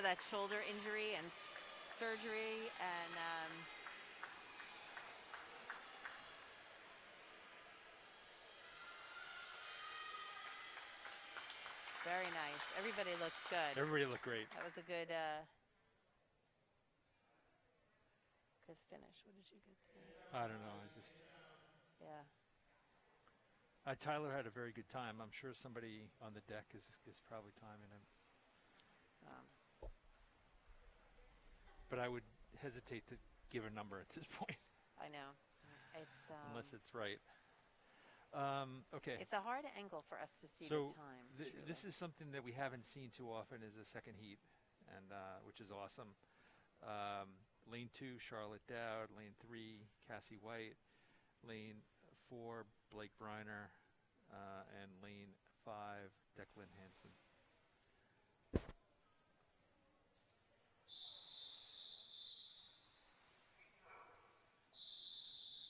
Speaker 2: that shoulder injury and surgery, and very nice. Everybody looks good.
Speaker 1: Everybody looked great.
Speaker 2: That was a good finish. What did you get there?
Speaker 1: I don't know.
Speaker 2: Yeah.
Speaker 1: Tyler had a very good time. I'm sure somebody on the deck is probably timing him. But I would hesitate to give a number at this point.
Speaker 2: I know. It's
Speaker 1: unless it's right. Okay.
Speaker 2: It's a hard angle for us to see
Speaker 1: so
Speaker 2: the time.
Speaker 1: This is something that we haven't seen too often is a second heat, and which is awesome. Lane 2, Charlotte Dowd. Lane 3, Cassie White. Lane 4, Blake Briner. And lane 5, Declan Hansen.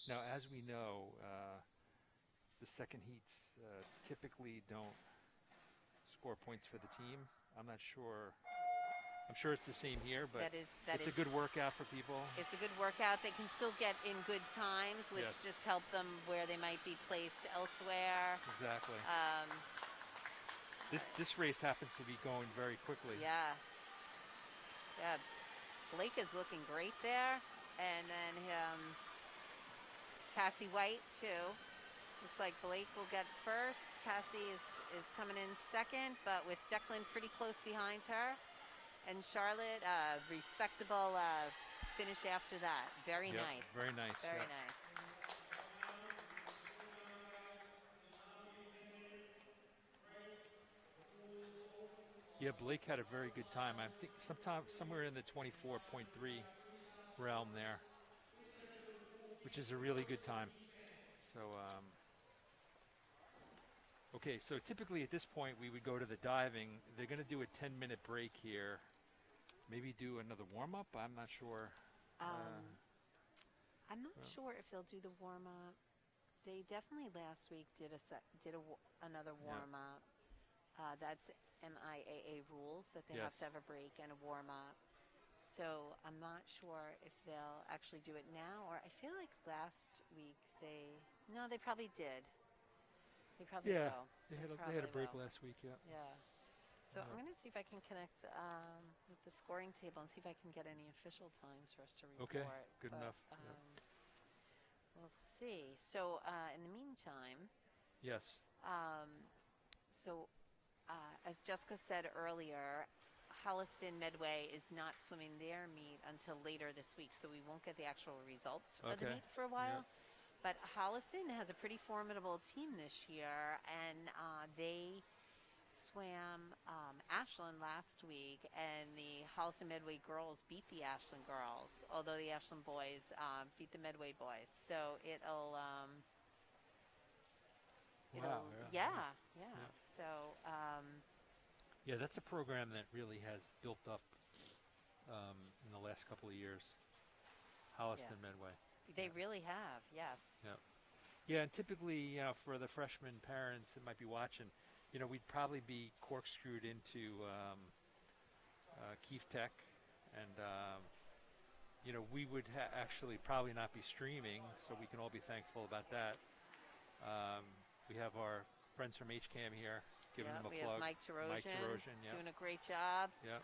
Speaker 1: Now, as we know, the second heats typically don't score points for the team. I'm not sure. I'm sure it's the same here, but it's a good workout for people.
Speaker 2: It's a good workout. They can still get in good times, which just help them where they might be placed elsewhere.
Speaker 1: Exactly. This race happens to be going very quickly.
Speaker 2: Yeah. Yeah. Blake is looking great there, and then Cassie White too. Looks like Blake will get first. Cassie is coming in second, but with Declan pretty close behind her. And Charlotte, respectable finish after that. Very nice.
Speaker 1: Very nice.
Speaker 2: Very nice.
Speaker 1: Yeah, Blake had a very good time. I think somewhere in the 24.3 realm there, which is a really good time. So, okay, so typically at this point we would go to the diving. They're going to do a 10-minute break here maybe do another warm-up. I'm not sure.
Speaker 2: I'm not sure if they'll do the warm-up. They definitely last week did another warm-up. That's MIAA rules that they have to have a break and a warm-up. So I'm not sure if they'll actually do it now, or I feel like last week they probably did. They probably will.
Speaker 1: They had a break last week. Yeah.
Speaker 2: Yeah. So I'm going to see if I can connect with the scoring table and see if I can get any official times for us to report.
Speaker 1: Okay, good enough.
Speaker 2: We'll see. So in the meantime,
Speaker 1: yes.
Speaker 2: As Jessica said earlier, Holliston Medway is not swimming their meet until later this week, so we won't get the actual results of the meet for a while.
Speaker 1: Yep.
Speaker 2: But Holliston has a pretty formidable team this year, and they swam Ashland last week, and the Holliston Medway girls beat the Ashland girls, although the Ashland boys beat the Medway boys. So it'll So
Speaker 1: that's a program that really has built up in the last couple of years. Holliston Medway.
Speaker 2: They really have, yes.
Speaker 1: Yeah. Yeah, and typically, for the freshman parents that might be watching, we'd probably be corkscrewed into Keefe Tech, and we would actually probably not be streaming, so we can all be thankful about that. We have our friends from HCAM here, giving them a
Speaker 2: we
Speaker 1: plug.
Speaker 2: Have Mike Tarosian, doing a great job.
Speaker 1: Yeah.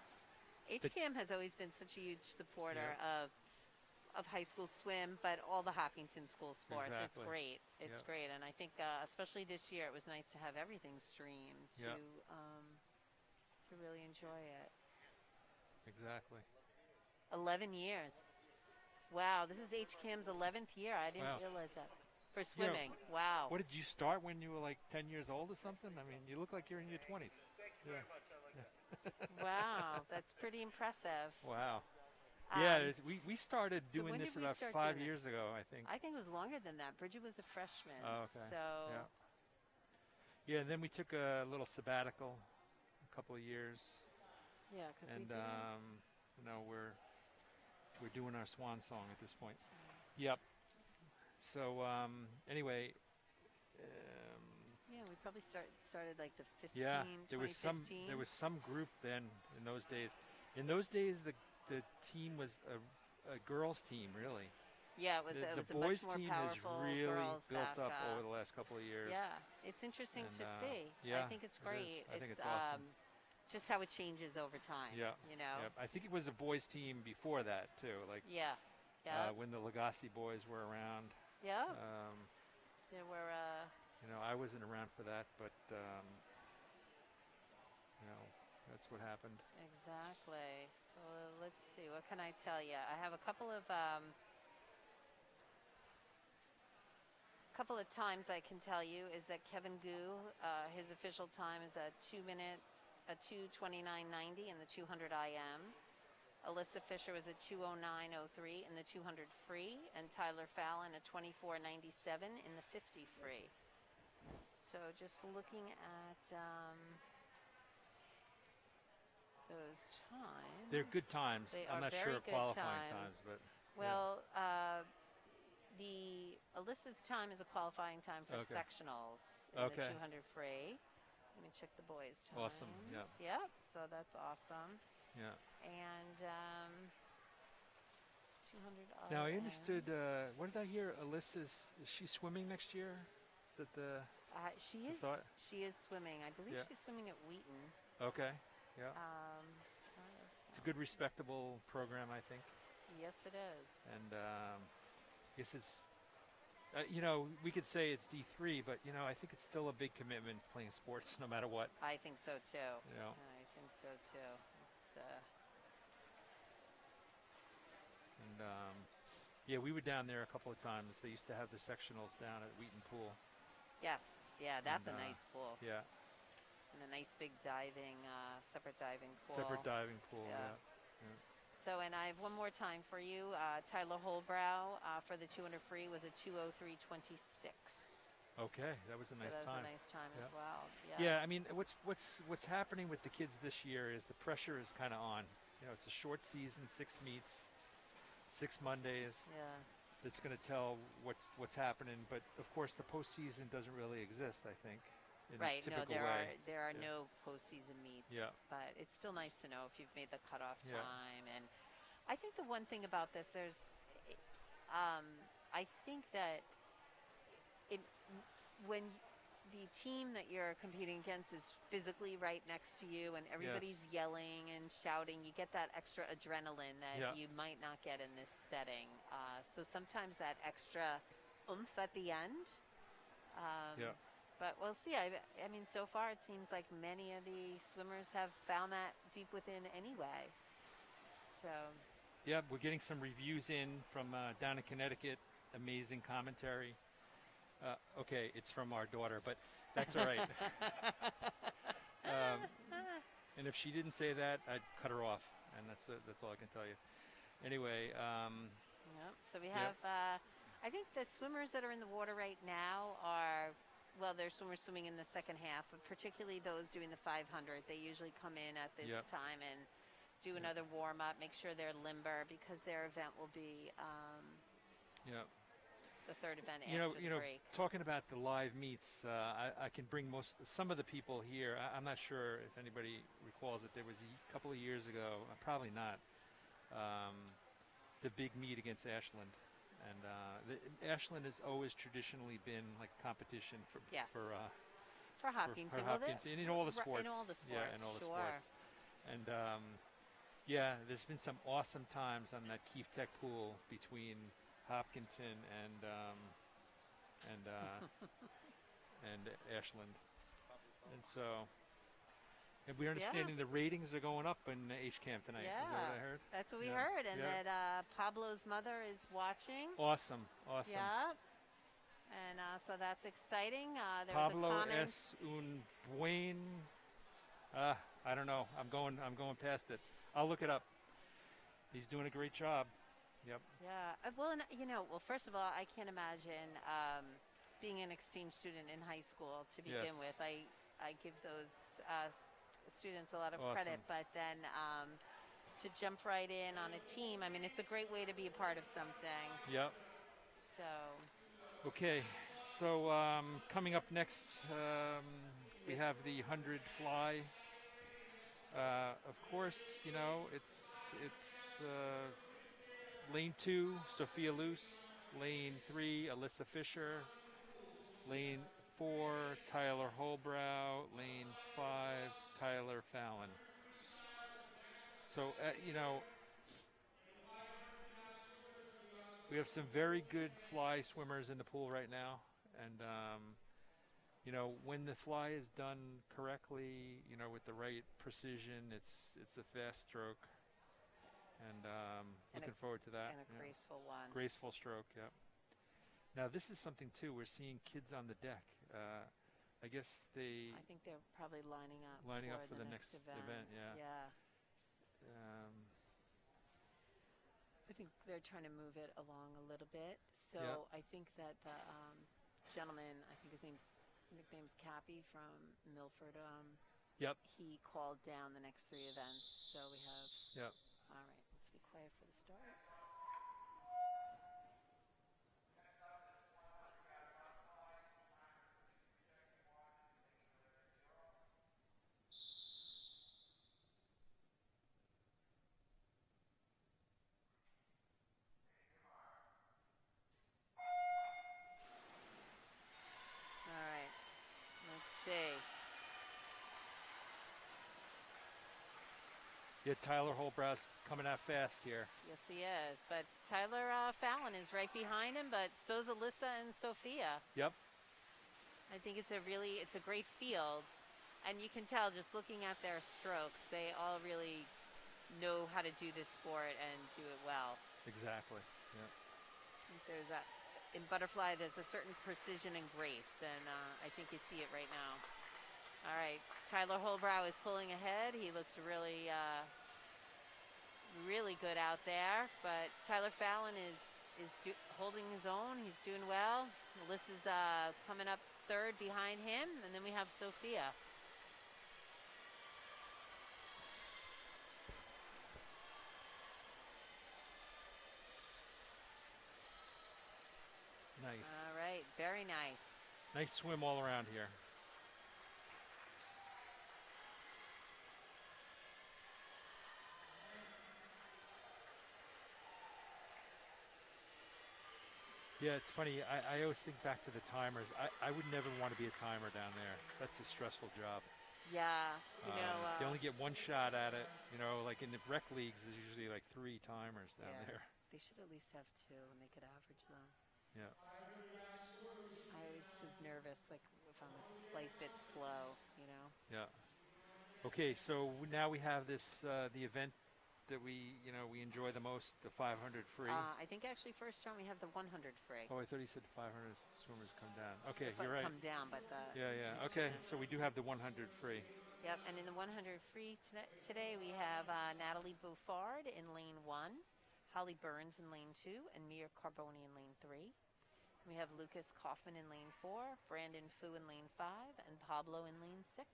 Speaker 2: HCAM has always been such a huge supporter of high school swim, but all the Hopkinton school sports.
Speaker 1: Exactly.
Speaker 2: It's great. It's great, and I think especially this year, it was nice to have everything streamed to really enjoy it.
Speaker 1: Exactly.
Speaker 2: 11 years. Wow, this is HCAM's 11th year. I didn't realize that. For swimming. Wow.
Speaker 1: What did you start when you were like 10 years old or something? I mean, you look like you're in your 20s.
Speaker 2: Wow, that's pretty impressive.
Speaker 1: Wow. We started doing this about 5 years ago, I think.
Speaker 2: I think it was longer than that. Bridget was a freshman.
Speaker 1: Oh, okay.
Speaker 2: So.
Speaker 1: Yeah, and then we took a little sabbatical, a couple of years.
Speaker 2: Yeah, because we did.
Speaker 1: We're doing our swan song at this point. Yep. So anyway.
Speaker 2: We probably started like the 15.
Speaker 1: Yeah, there was
Speaker 2: 2015.
Speaker 1: There was some group then in those days. In those days, the team was a girls' team, really.
Speaker 2: Yeah, it was
Speaker 1: the
Speaker 2: a
Speaker 1: boys'
Speaker 2: much more
Speaker 1: team
Speaker 2: powerful
Speaker 1: has really
Speaker 2: girls
Speaker 1: built up
Speaker 2: backup.
Speaker 1: over the last couple of years.
Speaker 2: Yeah, it's interesting to see.
Speaker 1: Yeah,
Speaker 2: I think it's great.
Speaker 1: I think it's awesome.
Speaker 2: Just how it changes over time.
Speaker 1: Yeah, I think it was a boys' team before that too. Like when the Legacy boys were around.
Speaker 2: Yeah. There were.
Speaker 1: I wasn't around for that, but that's what happened.
Speaker 2: Exactly. So let's see. What can I tell you? I have a couple of times I can tell you is that Kevin Gu, his official time is a 2:29.90 in the 200 IM. Alyssa Fisher was a 2:09.03 in the 200 free, and Tyler Fallon a 24:97 in the 50 free. So just looking at those times.
Speaker 1: They're good times. I'm not sure qualifying times, but
Speaker 2: the Alyssa's time is a qualifying time for sectionals in the 200 free. Let me check the boys' times.
Speaker 1: Awesome. Yeah.
Speaker 2: Yep. So that's awesome.
Speaker 1: Yeah.
Speaker 2: And 200.
Speaker 1: Now I understood. What did I hear? Is she swimming next year? Is it the?
Speaker 2: She is. She is swimming. I believe she's swimming at Wheaton.
Speaker 1: Okay. Yeah. It's a good, respectable program, I think.
Speaker 2: Yes, it is.
Speaker 1: And yes, it's. We could say it's D3, but I think it's still a big commitment playing sports, no matter what.
Speaker 2: I think so too.
Speaker 1: I
Speaker 2: think so too.
Speaker 1: And we were down there a couple of times. They used to have the sectionals down at Wheaton Pool.
Speaker 2: Yes, that's a nice pool.
Speaker 1: Yeah.
Speaker 2: And a nice big diving, separate diving pool.
Speaker 1: Separate diving pool, yeah.
Speaker 2: So, and I have one more time for you. Tyler Holbrow for the 200 free was a 2:03.26.
Speaker 1: Okay, that was a nice time.
Speaker 2: That was a nice time as well.
Speaker 1: Yeah, I mean, what's happening with the kids this year is the pressure is kind of on. You know, it's a short season, 6 meets, 6 Mondays.
Speaker 2: Yeah.
Speaker 1: That's going to tell what's happening. But of course, the postseason doesn't really exist, I think, in
Speaker 2: Right.
Speaker 1: its
Speaker 2: No,
Speaker 1: typical
Speaker 2: there
Speaker 1: way.
Speaker 2: are no postseason meets.
Speaker 1: Yeah.
Speaker 2: But it's still nice to know if you've made the cutoff
Speaker 1: Yeah.
Speaker 2: time. And I think the one thing about this, I think that when the team that you're competing against is physically right next to you and everybody's yelling and shouting, you get that extra adrenaline that you might not get in this setting. So sometimes that extra oomph at the end. But we'll see. I mean, so far it seems like many of the swimmers have found that deep within anyway. So.
Speaker 1: Yeah, we're getting some reviews in from down in Connecticut. Amazing commentary. Okay, it's from our daughter, but that's all right. And if she didn't say that, I'd cut her off, and that's all I can tell you. Anyway.
Speaker 2: So we have, I think the swimmers that are in the water right now are, well, there's swimmers swimming in the second half, but particularly those doing the 500. They usually come in at this time and do another warm-up, make sure they're limber, because their event will be the third event after the break.
Speaker 1: Talking about the live meets, I can bring some of the people here. I'm not sure if anybody recalls it. There was a couple of years ago, probably not, the big meet against Ashland. And Ashland has always traditionally been like a competition for
Speaker 2: Hopkinton.
Speaker 1: In all the sports.
Speaker 2: In all the sports,
Speaker 1: yeah, in all the sports. And there's been some awesome times on that Keefe Tech pool between Hopkinton and Ashland. And so, and we're understanding the ratings are going up in H-Camp tonight.
Speaker 2: Yeah,
Speaker 1: is that what I heard?
Speaker 2: That's what we heard, and that Pablo's mother is watching.
Speaker 1: Awesome.
Speaker 2: Yeah. And so that's exciting. There
Speaker 1: Pablo
Speaker 2: was a comment.
Speaker 1: es un buen. I don't know. I'm going past it. I'll look it up. He's doing a great job. Yep.
Speaker 2: Yeah. Well, first of all, I can't imagine being an exchange student in high school to begin with. I give those students a lot of credit, but then to jump right in on a team, I mean, it's a great way to be a part of something.
Speaker 1: Yep.
Speaker 2: So.
Speaker 1: Okay. So coming up next, we have the 100 fly. Of course, it's lane 2, Sophia Luce. Lane 3, Alyssa Fisher. Lane 4, Tyler Holbrow. Lane 5, Tyler Fallon. So, we have some very good fly swimmers in the pool right now. And, when the fly is done correctly, with the right precision, it's a fast stroke. And looking forward to that.
Speaker 2: And a graceful one.
Speaker 1: Graceful stroke, yeah. Now, this is something, too. We're seeing kids on the deck. I guess
Speaker 2: I think they're probably lining up for the next event.
Speaker 1: Yeah.
Speaker 2: I think they're trying to move it along a little bit. So I think that the gentleman, I think his nickname's Cappy from Milford.
Speaker 1: Yep.
Speaker 2: He called down the next 3 events. So we have.
Speaker 1: Yep.
Speaker 2: All right. Let's be quiet for the start.
Speaker 1: Yeah, Tyler Holbrow's coming out fast here.
Speaker 2: Yes, he is. But Tyler Fallon is right behind him, but so's Alyssa and Sophia.
Speaker 1: Yep.
Speaker 2: I think it's a great field. And you can tell just looking at their strokes, they all really know how to do this sport and do it well.
Speaker 1: Exactly. Yeah.
Speaker 2: There's in butterfly, there's a certain precision and grace, and I think you see it right now. All right, Tyler Holbrow is pulling ahead. He looks really, really good out there. But Tyler Fallon is holding his own. He's doing well. Alyssa's coming up third behind him, and then we have Sophia. very nice.
Speaker 1: Nice swim all around here. Yeah, it's funny. I always think back to the timers. I would never want to be a timer down there. That's a stressful job.
Speaker 2: Yeah,
Speaker 1: they only get one shot at it. You know, like in the rec leagues, there's usually like 3 timers down there.
Speaker 2: They should at least have 2, and they could average them.
Speaker 1: Yeah.
Speaker 2: I always was nervous, like if I'm a slight bit slow, you know.
Speaker 1: Yeah. Okay, so now we have this the event that we enjoy the most, the 500 free.
Speaker 2: I think actually first round we have the 100 free.
Speaker 1: Oh, I thought he said 500 swimmers come down. Okay,
Speaker 2: If
Speaker 1: you're right.
Speaker 2: Come down, but the
Speaker 1: Yeah. Okay, so we do have the 100 free.
Speaker 2: Yep, and in the 100 free today we have Natalie Bouffard in lane 1, Holly Burns in lane 2, and Mia Carboni in lane 3. And we have Lucas Kaufman in lane 4, Brandon Fu in lane 5, and Pablo in lane 6.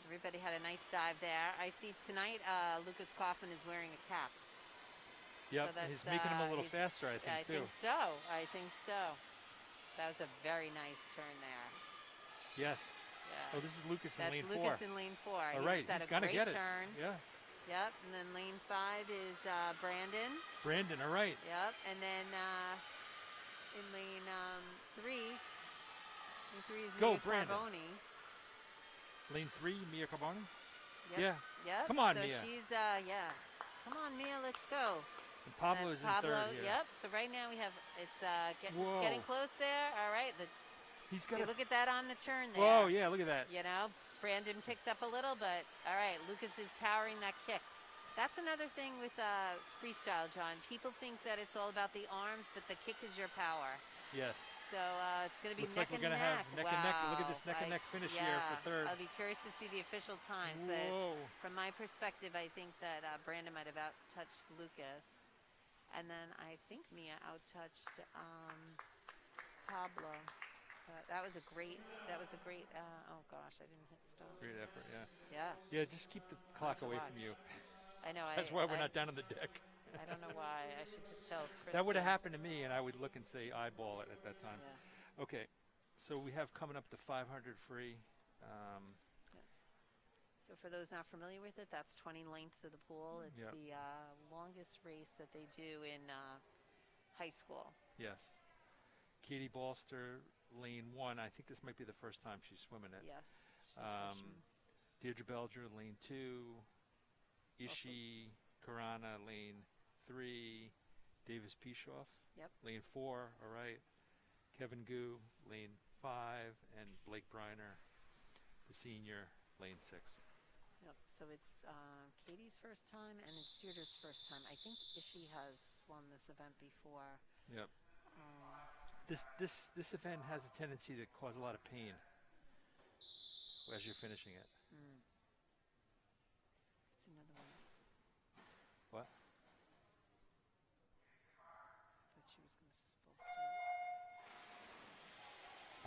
Speaker 2: Everybody had a nice dive there. I see tonight Lucas Kaufman is wearing a cap.
Speaker 1: Yep,
Speaker 2: so
Speaker 1: he's making him a little faster, I think, too.
Speaker 2: I think so. That was a very nice turn there.
Speaker 1: Yes.
Speaker 2: Yeah.
Speaker 1: Oh, this is Lucas in lane 4.
Speaker 2: That's Lucas in lane 4.
Speaker 1: All right, he's going to get it.
Speaker 2: Turn.
Speaker 1: Yeah.
Speaker 2: Yep, and then lane 5 is Brandon.
Speaker 1: Brandon, all right.
Speaker 2: Yep, and then in lane 3 is Mia Carboni.
Speaker 1: Lane 3, Mia Carboni?
Speaker 2: Yep.
Speaker 1: Yeah. Come on,
Speaker 2: so
Speaker 1: Mia.
Speaker 2: She's, Come on, Mia, let's go.
Speaker 1: And Pablo's in third here.
Speaker 2: Yep, so right now we have, it's getting close there. All right. Look at that on the turn there.
Speaker 1: Whoa, yeah, look at that.
Speaker 2: You know, Brandon picked up a little, but all right, Lucas is powering that kick. That's another thing with freestyle, John. People think that it's all about the arms, but the kick is your power.
Speaker 1: Yes.
Speaker 2: So it's going to be
Speaker 1: Looks
Speaker 2: neck
Speaker 1: like we're
Speaker 2: and
Speaker 1: going to have neck and neck. Look at this neck and neck finish here for third.
Speaker 2: I'll be curious to see the official times.
Speaker 1: Whoa.
Speaker 2: But from my perspective, I think that Brandon might have out-touched Lucas. And then I think Mia out-touched Pablo. That was a great, oh gosh, I didn't hit stop.
Speaker 1: Great effort, yeah.
Speaker 2: Yeah.
Speaker 1: Yeah, just keep the clock away from you.
Speaker 2: I know.
Speaker 1: That's why we're not down on the deck.
Speaker 2: I don't know why. I should just tell Kristen.
Speaker 1: That would have happened to me, and I would look and say eyeball it at that time.
Speaker 2: Yeah.
Speaker 1: Okay, so we have coming up the 500 free.
Speaker 2: So for those not familiar with it, that's 20 lengths of the pool. It's the longest race that they do in high school.
Speaker 1: Yes. Katie Balster, lane 1. I think this might be the first time she's swimming it.
Speaker 2: Yes.
Speaker 1: Deirdre Belger, lane 2. Ishi Karana, lane 3. Davis Pishoff, lane 4. All right. Kevin Gu, lane 5. And Blake Briner, the senior, lane 6.
Speaker 2: Yep. So it's Katie's first time and it's Deirdre's first time. I think Ishi has swum this event before.
Speaker 1: Yep. This event has a tendency to cause a lot of pain as you're finishing it.
Speaker 2: It's another one.
Speaker 1: What?
Speaker 2: I thought she was going to full start.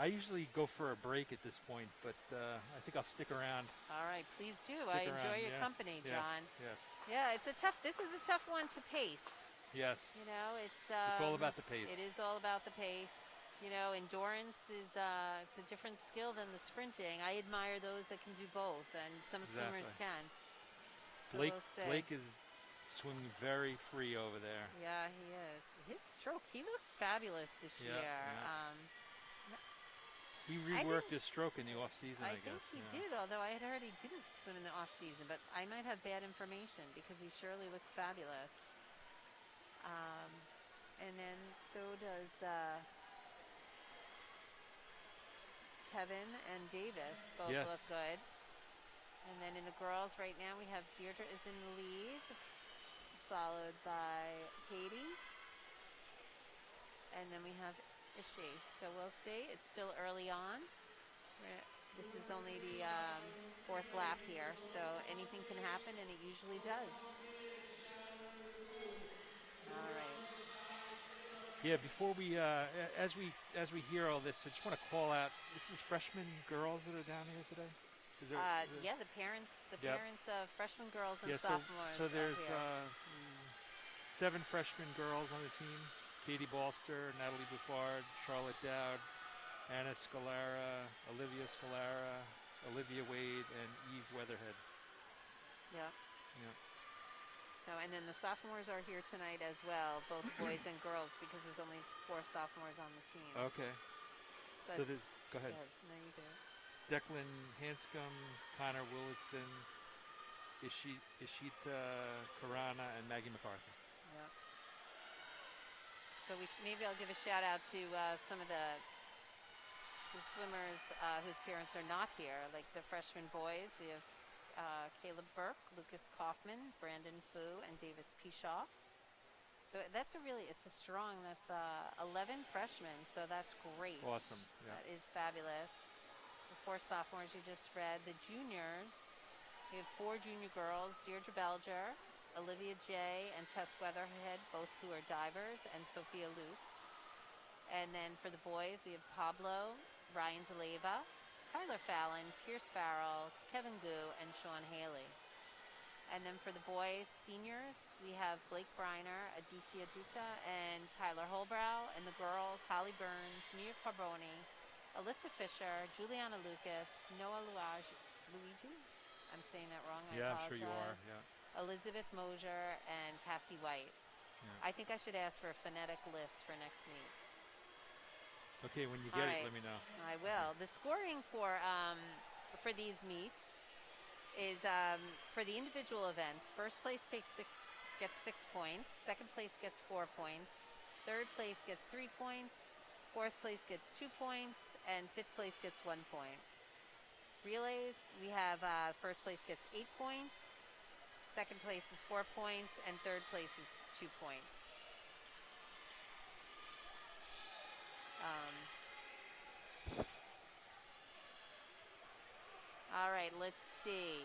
Speaker 1: I usually go for a break at this point, but I think I'll stick around.
Speaker 2: All right, please do. I enjoy your company, John.
Speaker 1: Yes.
Speaker 2: Yeah, this is a tough one to pace.
Speaker 1: Yes.
Speaker 2: You know, it's
Speaker 1: all about the pace.
Speaker 2: It is all about the pace. You know, endurance is it's a different skill than the sprinting. I admire those that can do both, and some swimmers can. So
Speaker 1: Blake is swimming very free over there.
Speaker 2: Yeah, he is. His stroke, he looks fabulous this year.
Speaker 1: Yeah. He reworked his stroke in the off season, I guess.
Speaker 2: I think he did, although I had heard he didn't swim in the off season, but I might have bad information because he surely looks fabulous. And then so does Kevin and Davis both look good. And then in the girls right now we have Deirdre is in the lead, followed by Katie. And then we have Ishi. So we'll see. It's still early on. This is only the fourth lap here, so anything can happen, and it usually does. All right.
Speaker 1: Yeah, before we, as we hear all this, I just want to call out. This is freshman girls that are down here today. Is there,
Speaker 2: Yeah, the parents
Speaker 1: Yep.
Speaker 2: parents of freshman girls and
Speaker 1: yeah,
Speaker 2: sophomores.
Speaker 1: so there's
Speaker 2: are here.
Speaker 1: 7 freshman girls on the team: Katie Balster, Natalie Buffard, Charlotte Dowd, Anna Scalara, Olivia Scalara, Olivia Wade, and Eve Weatherhead.
Speaker 2: Yep.
Speaker 1: Yeah.
Speaker 2: So, and then the sophomores are here tonight as well, both boys and girls, because there's only 4 sophomores on the team.
Speaker 1: Okay. So there's. Go ahead.
Speaker 2: No, you go.
Speaker 1: Declan Hanscom, Connor Williston, Ishita Karana, and Maggie McCarthy.
Speaker 2: Yep. So maybe I'll give a shout out to some of the swimmers whose parents are not here, like the freshman boys. We have Caleb Burke, Lucas Kaufman, Brandon Fu, and Davis Pishoff. So that's it's a strong, that's 11 freshmen, so that's great.
Speaker 1: Awesome. Yeah.
Speaker 2: That is fabulous. The 4 sophomores you just read. The juniors, we have 4 junior girls, Deirdre Belger, Olivia J., and Tess Weatherhead, both who are divers, and Sophia Luce. And then for the boys, we have Pablo, Ryan DeLeva, Tyler Fallon, Pierce Farrell, Kevin Gu, and Sean Haley. And then for the boys, seniors, we have Blake Briner, Aditi Aduta, and Tyler Holbrow. And the girls, Holly Burns, Mia Carboni, Alyssa Fisher, Juliana Lucas, Noah Luigi. I'm saying that wrong. I
Speaker 1: Yeah,
Speaker 2: apologize.
Speaker 1: I'm sure you are. Yeah.
Speaker 2: Elizabeth Mosier and Cassie White.
Speaker 1: Yeah.
Speaker 2: I think I should ask for a phonetic list for next meet.
Speaker 1: Okay, when you get
Speaker 2: All right.
Speaker 1: it, let me know.
Speaker 2: I will. The scoring for these meets is for the individual events. First place gets 6 points. Second place gets 4 points. Third place gets 3 points. Fourth place gets 2 points, and fifth place gets 1 point. Relays, we have first place gets 8 points. Second place is 4 points, and third place is 2 points. All right, let's see.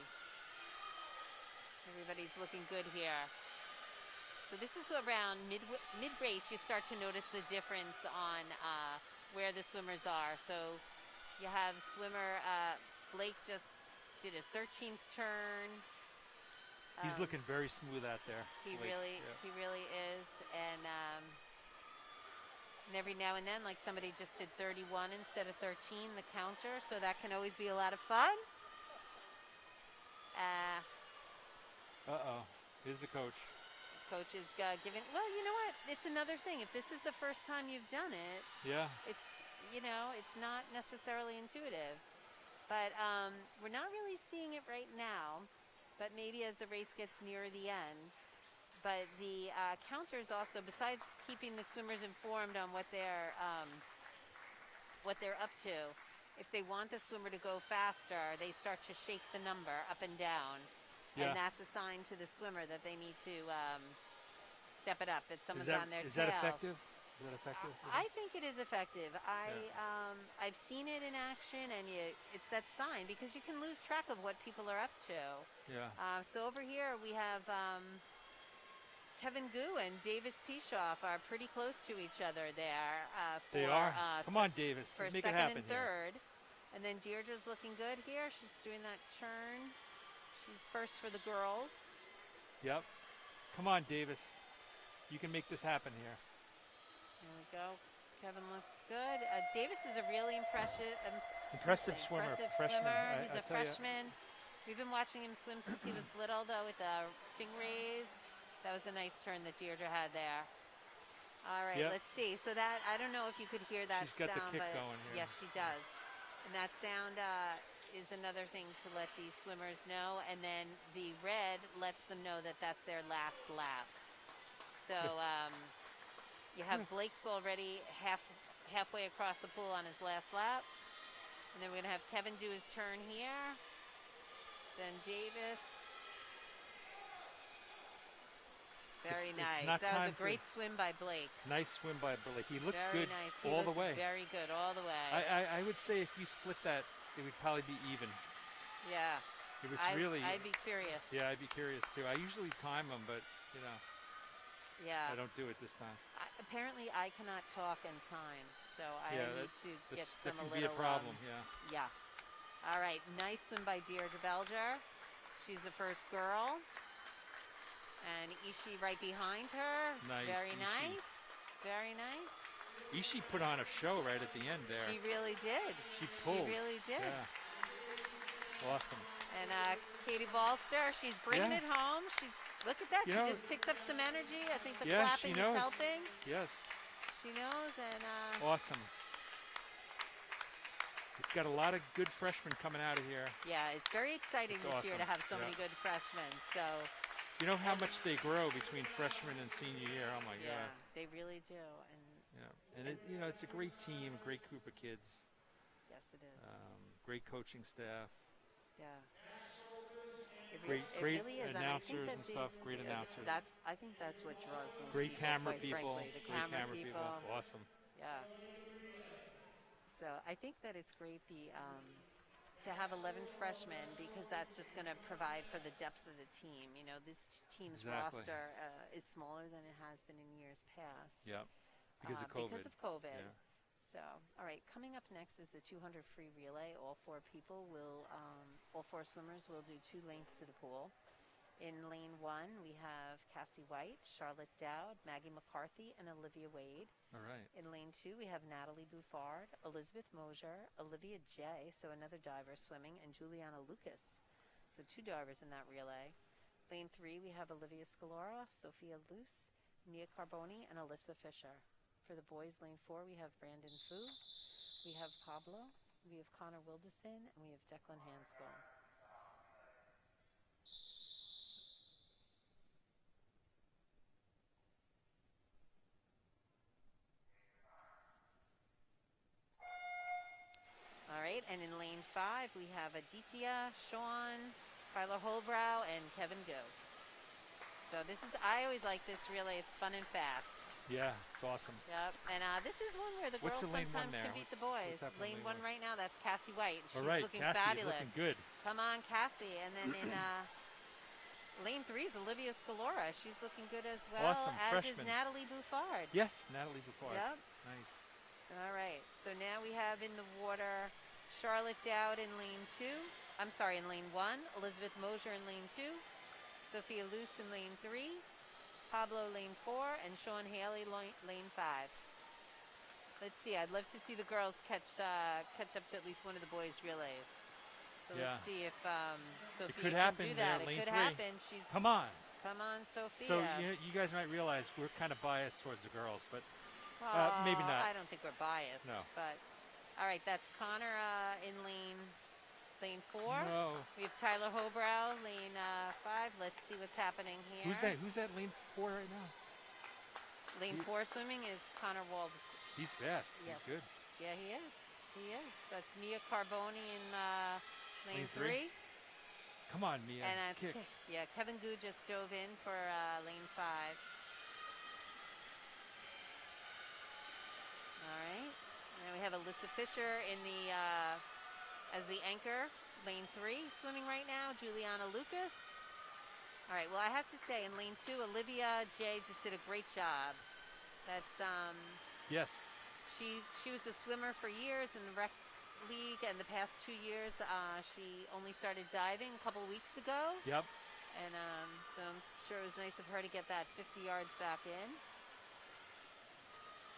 Speaker 2: Everybody's looking good here. So this is around mid-race. You start to notice the difference on where the swimmers are. So you have swimmer Blake just did his 13th turn.
Speaker 1: He's looking very smooth out there.
Speaker 2: He
Speaker 1: Blake,
Speaker 2: he really is. And every now and then, like somebody just did 31 instead of 13, the counter. So that can always be a lot of fun.
Speaker 1: Uh-oh. Here's the coach.
Speaker 2: Coach is giving. Well, you know what? It's another thing. If this is the first time you've done it,
Speaker 1: Yeah.
Speaker 2: it's it's not necessarily intuitive. But we're not really seeing it right now. But maybe as the race gets nearer the end. But the counters also, besides keeping the swimmers informed on what they're up to, if they want the swimmer to go faster, they start to shake the number up and down.
Speaker 1: Yeah.
Speaker 2: And that's a sign to the swimmer that they need to step it up, that someone's on their
Speaker 1: Is
Speaker 2: tail.
Speaker 1: that effective? Is that effective?
Speaker 2: I think it is effective. I've seen it in action, and it's that sign, because you can lose track of what people are up to.
Speaker 1: Yeah.
Speaker 2: So over here we have Kevin Gu and Davis Pishoff are pretty close to each other there.
Speaker 1: They are? Come on, Davis.
Speaker 2: For
Speaker 1: Make it
Speaker 2: second
Speaker 1: happen
Speaker 2: and third. And then Deirdre's looking good here. She's doing that turn. She's first for the girls.
Speaker 1: Yep. Come on, Davis. You can make this happen here.
Speaker 2: There we go. Kevin looks good. Davis is a really impressive
Speaker 1: swimmer.
Speaker 2: He's a freshman. We've been watching him swim since he was little, though, with the Stingrays. That was a nice turn that Deirdre had there. All right, Let's see. So that, I don't know if you could hear that
Speaker 1: She's got
Speaker 2: sound,
Speaker 1: the kick
Speaker 2: but
Speaker 1: going here.
Speaker 2: yes, she does. And that sound is another thing to let these swimmers know. And then the red lets them know that that's their last lap. So you have Blake's already halfway across the pool on his last lap. And then we're going to have Kevin do his turn here. Then Davis. Very nice. That was a great swim by Blake.
Speaker 1: Nice swim by Blake. He looked
Speaker 2: very
Speaker 1: good
Speaker 2: nice.
Speaker 1: all the way.
Speaker 2: Very good all the way.
Speaker 1: I would say if you split that it would probably be even.
Speaker 2: Yeah.
Speaker 1: It was
Speaker 2: I'd
Speaker 1: really.
Speaker 2: be curious.
Speaker 1: Yeah, I'd be curious too. I usually time them, but
Speaker 2: Yeah.
Speaker 1: I don't do it this time.
Speaker 2: Apparently, I cannot talk in time, so I need to get some
Speaker 1: that
Speaker 2: a
Speaker 1: could
Speaker 2: little.
Speaker 1: be a problem.
Speaker 2: Yeah. All right. Nice swim by Deirdre Belger. She's the first girl. And Ishi right behind her.
Speaker 1: Nice.
Speaker 2: Very
Speaker 1: Ishi.
Speaker 2: nice. Very nice.
Speaker 1: Ishi put on a show right at the end there.
Speaker 2: She really did.
Speaker 1: She pulled.
Speaker 2: She really did.
Speaker 1: Yeah. Awesome.
Speaker 2: And Katie Balster, she's bringing it home. Look at that. She just picked up some energy. I think the clapping is helping.
Speaker 1: Yes.
Speaker 2: She knows. And
Speaker 1: awesome. It's got a lot of good freshmen coming out of here.
Speaker 2: Yeah, it's very exciting this year to have so many good freshmen. So.
Speaker 1: You know how much they grow between freshman and senior year. Oh my God.
Speaker 2: Yeah, they really do.
Speaker 1: And it's a great team, a great group of kids.
Speaker 2: Yes, it is.
Speaker 1: Great coaching staff.
Speaker 2: Yeah.
Speaker 1: Great
Speaker 2: really is.
Speaker 1: announcers and stuff. Great announcers.
Speaker 2: I think that's what draws most
Speaker 1: great
Speaker 2: people.
Speaker 1: Camera
Speaker 2: quite
Speaker 1: people.
Speaker 2: Frankly. The
Speaker 1: great
Speaker 2: camera people.
Speaker 1: Awesome.
Speaker 2: Yeah. So I think that it's great to have 11 freshmen because that's just going to provide for the depth of the team. This team's roster is smaller than it has been in years past.
Speaker 1: Yeah. Because of COVID.
Speaker 2: Because of COVID.
Speaker 1: Yeah.
Speaker 2: So, all right, coming up next is the 200 free relay. All four swimmers will do 2 lengths to the pool. In lane 1, we have Cassie White, Charlotte Dowd, Maggie McCarthy, and Olivia Wade.
Speaker 1: All right.
Speaker 2: In lane 2, we have Natalie Buffard, Elizabeth Mosier, Olivia J., so another diver swimming, and Juliana Lucas. So 2 divers in that relay. Lane 3, we have Olivia Scalora, Sophia Luce, Mia Carboni, and Alyssa Fisher. For the boys, lane 4, we have Brandon Fu, we have Pablo, we have Connor Wilderson, and we have Declan Hanskell. All right, and in lane 5, we have Aditya, Sean, Tyler Holbrow, and Kevin Go. So I always like this relay. It's fun and fast.
Speaker 1: Yeah, it's awesome.
Speaker 2: Yep, and this is one where the girls sometimes can beat the boys. Lane 1 right now, that's Cassie White. She's looking
Speaker 1: Cassie,
Speaker 2: fabulous.
Speaker 1: Looking good.
Speaker 2: Come on, Cassie. And then in lane 3 is Olivia Scalora. She's looking good as well.
Speaker 1: Awesome,
Speaker 2: as
Speaker 1: freshman.
Speaker 2: is Natalie Buffard.
Speaker 1: Yes, Natalie Buffard.
Speaker 2: Yep.
Speaker 1: Nice.
Speaker 2: All right, so now we have in the water Charlotte Dowd in lane 2. I'm sorry, in lane 1. Elizabeth Mosier in lane 2. Sophia Luce in lane 3. Pablo lane 4, and Sean Haley lane 5. Let's see. I'd love to see the girls catch up to at least one of the boys' relays. So let's see if Sophia can do that. It could happen.
Speaker 1: Come on,
Speaker 2: Sophia.
Speaker 1: So you guys might realize we're kind of biased towards the girls, but maybe not.
Speaker 2: I don't think we're biased.
Speaker 1: No.
Speaker 2: But all right, that's Connor in lane 4.
Speaker 1: No.
Speaker 2: We have Tyler Hobrow, lane 5. Let's see what's happening here.
Speaker 1: Who's at lane 4 right now?
Speaker 2: Lane 4 swimming is Connor Waldes.
Speaker 1: He's fast.
Speaker 2: Yes.
Speaker 1: He's good.
Speaker 2: Yeah, he is. That's Mia Carboni in lane 3.
Speaker 1: Come on, Mia.
Speaker 2: And that's
Speaker 1: kick.
Speaker 2: Kevin Gu just dove in for lane 5. All right. And we have Alyssa Fisher in the as the anchor, lane 3 swimming right now. Juliana Lucas. All right. Well, I have to say, in lane 2, Olivia J just did a great job. That's
Speaker 1: Yes.
Speaker 2: She was a swimmer for years in the rec league, and the past 2 years she only started diving a couple weeks ago.
Speaker 1: Yep.
Speaker 2: And so I'm sure it was nice of her to get that 50 yards back in.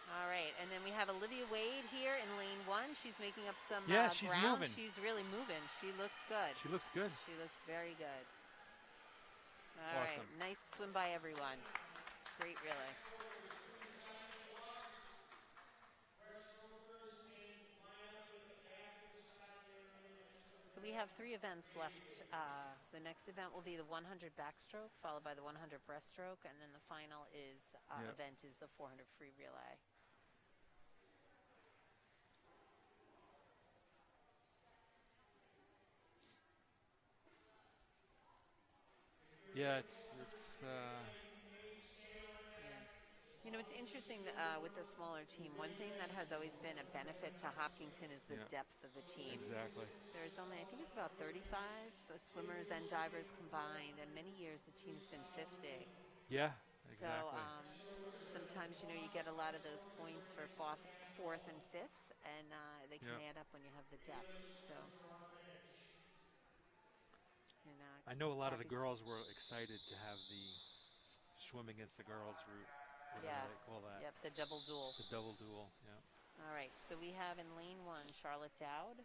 Speaker 2: All right, and then we have Olivia Wade here in lane 1. She's making up some
Speaker 1: she's
Speaker 2: ground.
Speaker 1: moving.
Speaker 2: She's really moving. She looks good.
Speaker 1: She looks good.
Speaker 2: She looks very good. All
Speaker 1: awesome.
Speaker 2: right, nice swim by everyone. Great relay. So we have 3 events left. The next event will be the 100 backstroke, followed by the 100 breaststroke, and then the final event is the 400 free relay.
Speaker 1: Yeah, it's
Speaker 2: You know, it's interesting with the smaller team. One thing that has always been a benefit to Hopkinton is the depth of the team.
Speaker 1: Exactly.
Speaker 2: There's only, I think it's about 35 swimmers and divers combined, and many years the team's been 50.
Speaker 1: Yeah,
Speaker 2: So
Speaker 1: exactly.
Speaker 2: sometimes, you know, you get a lot of those points for fourth and fifth, and they can add up when you have the depth. So. And,
Speaker 1: I know a lot of the girls were excited to have the swim against the girls route. Whatever they call that.
Speaker 2: Yep, the double duel.
Speaker 1: The double duel, yeah.
Speaker 2: All right, so we have in lane 1, Charlotte Dowd,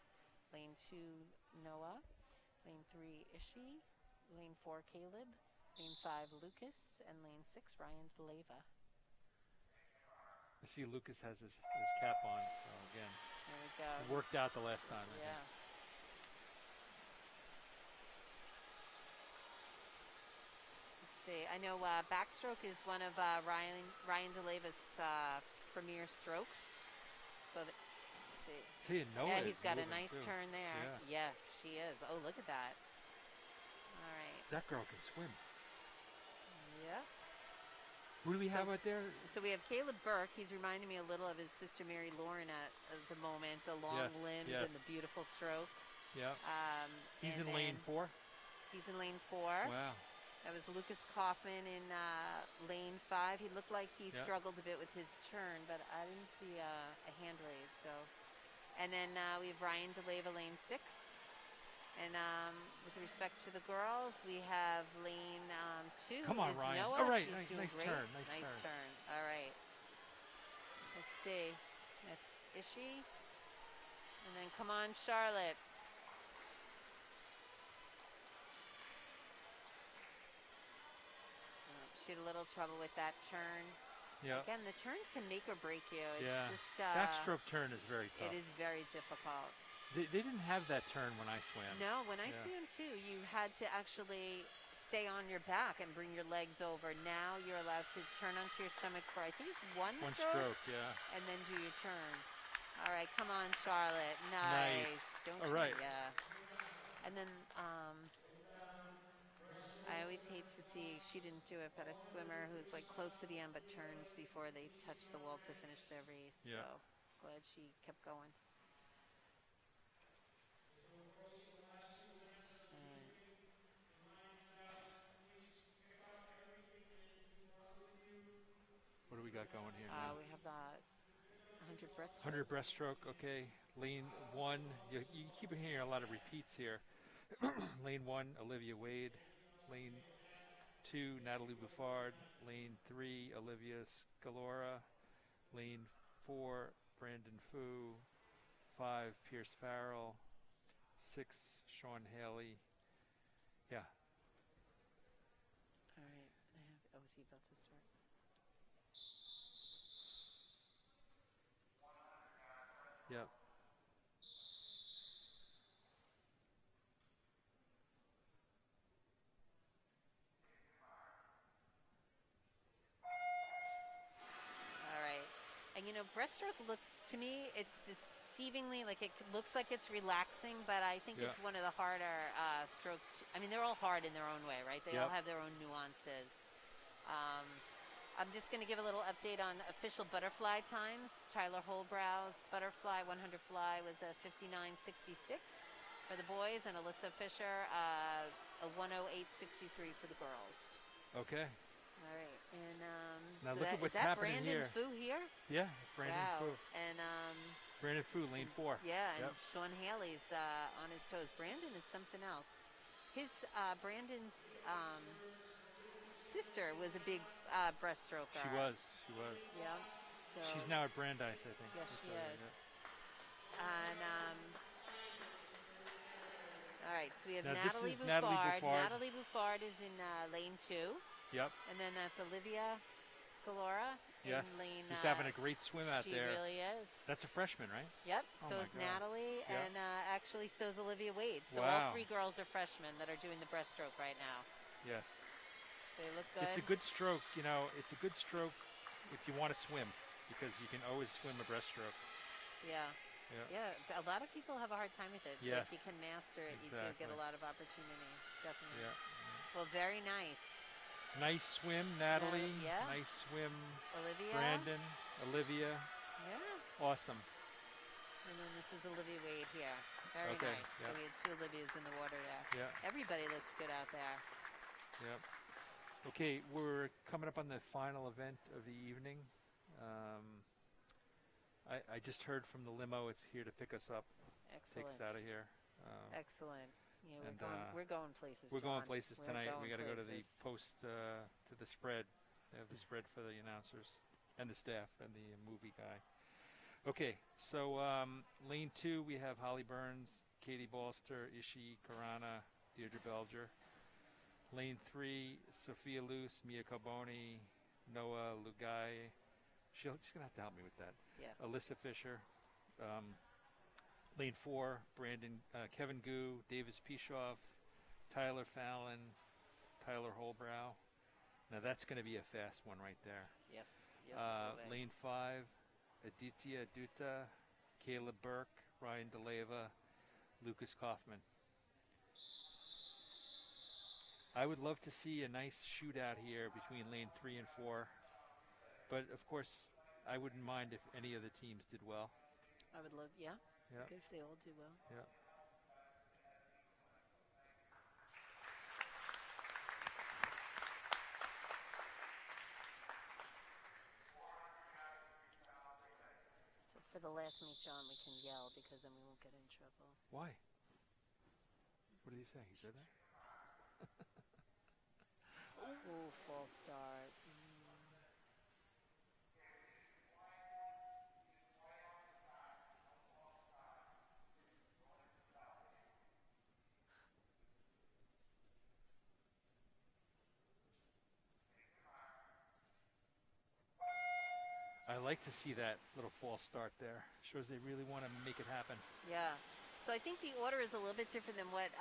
Speaker 2: lane 2, Noah, lane 3, Ishi, lane 4, Caleb, lane 5, Lucas, and lane 6, Ryan DeLeva.
Speaker 1: I see Lucas has his cap on, so again,
Speaker 2: there we go.
Speaker 1: It worked out the last time. I think.
Speaker 2: See, I know backstroke is one of Ryan DeLeva's premier strokes. So, let's see.
Speaker 1: Tell you, Noah
Speaker 2: he's got a nice
Speaker 1: too.
Speaker 2: turn there. Yeah, she is. Oh, look at that. All right.
Speaker 1: That girl can swim.
Speaker 2: Yeah.
Speaker 1: Who do we have out there?
Speaker 2: So we have Caleb Burke. He's reminding me a little of his sister Mary Lauren at the moment. The long limbs and the beautiful stroke.
Speaker 1: Yeah. He's in lane 4.
Speaker 2: He's in lane 4.
Speaker 1: Wow.
Speaker 2: That was Lucas Kaufman in lane 5. He looked like he struggled a bit with his turn, but I didn't see a hand raise. So, and then we have Ryan DeLeva, lane 6. And with respect to the girls, we have lane 2.
Speaker 1: Come on, Ryan.
Speaker 2: Noah.
Speaker 1: All right,
Speaker 2: She's
Speaker 1: nice
Speaker 2: doing
Speaker 1: turn.
Speaker 2: Nice turn. All right. Let's see. That's Ishi. And then come on, Charlotte. She had a little trouble with that turn.
Speaker 1: Yeah.
Speaker 2: Again, the turns can make or break you. It's just
Speaker 1: backstroke turn is very tough.
Speaker 2: It is very difficult.
Speaker 1: They didn't have that turn when I swam.
Speaker 2: No, when I swam too, you had to actually stay on your back and bring your legs over. Now you're allowed to turn onto your stomach for, I think it's one stroke, and then do your turn. All right, come on, Charlotte. Nice. Don't
Speaker 1: All right.
Speaker 2: Yeah. And then I always hate to see, she didn't do it, but a swimmer who's like close to the end but turns before they touch the wall to finish their race.
Speaker 1: Yeah.
Speaker 2: So glad she kept going.
Speaker 1: What do we got going here now?
Speaker 2: We have the 100 breaststroke.
Speaker 1: 100 breaststroke, okay. Lane 1, you keep hearing a lot of repeats here. Lane 1, Olivia Wade. Lane 2, Natalie Buffard. Lane 3, Olivia Scalora. Lane 4, Brandon Fu. 5, Pierce Farrell. 6, Sean Haley. Yeah.
Speaker 2: All right. I have OC about to start.
Speaker 1: Yep.
Speaker 2: And you know, breaststroke looks, to me, it's deceivingly, like it looks like it's relaxing, but I think it's one of the harder strokes. I mean, they're all hard in their own way, right? They all have their own nuances. I'm just going to give a little update on official butterfly times. Tyler Holbrow's butterfly 100 fly was a 59.66 for the boys, and Alyssa Fisher a 108.63 for the girls.
Speaker 1: Okay.
Speaker 2: All right, and
Speaker 1: now
Speaker 2: so
Speaker 1: look at what's
Speaker 2: is that
Speaker 1: happening
Speaker 2: Brandon
Speaker 1: here.
Speaker 2: Fu here?
Speaker 1: Yeah, Brandon Fu.
Speaker 2: And
Speaker 1: Brandon Fu, lane 4.
Speaker 2: Yeah, and Sean Haley's on his toes. Brandon is something else. His Brandon's sister was a big breaststroker.
Speaker 1: She was.
Speaker 2: Yeah. So
Speaker 1: she's now at Brandeis, I think.
Speaker 2: Yes, she is. And all right, so we have
Speaker 1: now
Speaker 2: Natalie Buffard. Natalie Buffard is in lane 2.
Speaker 1: Yep.
Speaker 2: And then that's Olivia Scalora in lane.
Speaker 1: She's having a great swim out there.
Speaker 2: She really is.
Speaker 1: That's a freshman, right?
Speaker 2: Yep.
Speaker 1: Oh
Speaker 2: so is Natalie, and actually so is Olivia Wade. So
Speaker 1: wow.
Speaker 2: all 3 girls are freshmen that are doing the breaststroke right now.
Speaker 1: Yes.
Speaker 2: So they look good.
Speaker 1: It's a good stroke. You know, it's a good stroke if you want to swim, because you can always swim a breaststroke.
Speaker 2: Yeah. Yeah. A lot of people have a hard time with it. So
Speaker 1: yes.
Speaker 2: if you can master it, you do get a lot of opportunities. Definitely.
Speaker 1: Yeah.
Speaker 2: Well, very nice.
Speaker 1: Nice swim, Natalie.
Speaker 2: Yeah.
Speaker 1: Nice swim,
Speaker 2: Olivia.
Speaker 1: Brandon, Olivia.
Speaker 2: Yeah.
Speaker 1: Awesome.
Speaker 2: And then this is Olivia Wade here. Very
Speaker 1: Okay,
Speaker 2: nice.
Speaker 1: yep.
Speaker 2: So we had 2 Olivias in the water there.
Speaker 1: Yeah.
Speaker 2: Everybody looked good out there.
Speaker 1: Yep. Okay, we're coming up on the final event of the evening. I just heard from the limo. It's here to pick us up, take
Speaker 2: Excellent.
Speaker 1: us out of here.
Speaker 2: Excellent. Yeah,
Speaker 1: and,
Speaker 2: we're going places.
Speaker 1: We're going
Speaker 2: John.
Speaker 1: places
Speaker 2: We're
Speaker 1: tonight. We
Speaker 2: going
Speaker 1: got to go to the
Speaker 2: places.
Speaker 1: post to the spread. They have the spread for the announcers and the staff and the movie guy. Okay, so lane 2 we have Holly Burns, Katie Balster, Ishi Karana, Deirdre Belger. Lane 3, Sophia Luce, Mia Carboni, Noah Lugai. She's gonna have to help me with that.
Speaker 2: Yeah.
Speaker 1: Alyssa Fisher. Lane 4, Kevin Gu, Davis Pishoff, Tyler Fallon, Tyler Holbrow. Now that's going to be a fast one right there.
Speaker 2: Yes. Yes. it will be.
Speaker 1: Lane 5, Aditya Dutta, Caleb Burke, Ryan DeLeva, Lucas Kaufman. I would love to see a nice shootout here between lane 3 and 4. But, of course, I wouldn't mind if any of the teams did well.
Speaker 2: I would love. Yeah.
Speaker 1: Yeah.
Speaker 2: Good if they all do well.
Speaker 1: Yeah.
Speaker 2: So for the last meet, John, we can yell because then we won't get in trouble.
Speaker 1: Why? What did he say? He said that?
Speaker 2: Ooh, false start.
Speaker 1: I like to see that little false start there. Shows they really want to make it happen.
Speaker 2: Yeah. So I think the order is a little bit different than what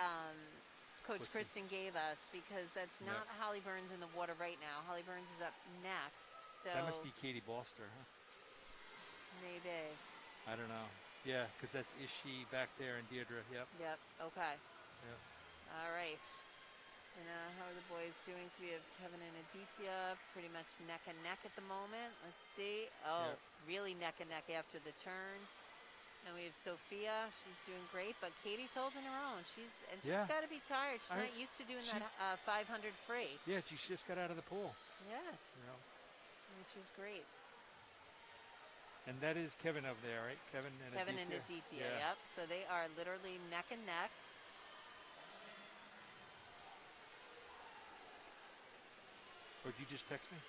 Speaker 2: Coach
Speaker 1: What's
Speaker 2: Kristen gave us because that's not Holly Burns in the water right now. Holly Burns is up next. So
Speaker 1: That must be Katie Balster, huh?
Speaker 2: maybe.
Speaker 1: I don't know. Yeah, because that's Ishi back there and Deirdre. Yep.
Speaker 2: Yep. Okay.
Speaker 1: Yep.
Speaker 2: All right. And how are the boys doing? So we have Kevin and Aditya pretty much neck and neck at the moment. Let's see. Oh, really neck and neck after the turn. And we have Sophia. She's doing great, but Katie's holding her own. She's got to be tired. She's not used to doing that 500 free.
Speaker 1: Yeah, she just got out of the pool.
Speaker 2: Yeah.
Speaker 1: You know.
Speaker 2: Which is great.
Speaker 1: And that is Kevin over there, right? Kevin and
Speaker 2: Aditya. Yep. So they are literally neck and neck.
Speaker 1: Or did you just text me?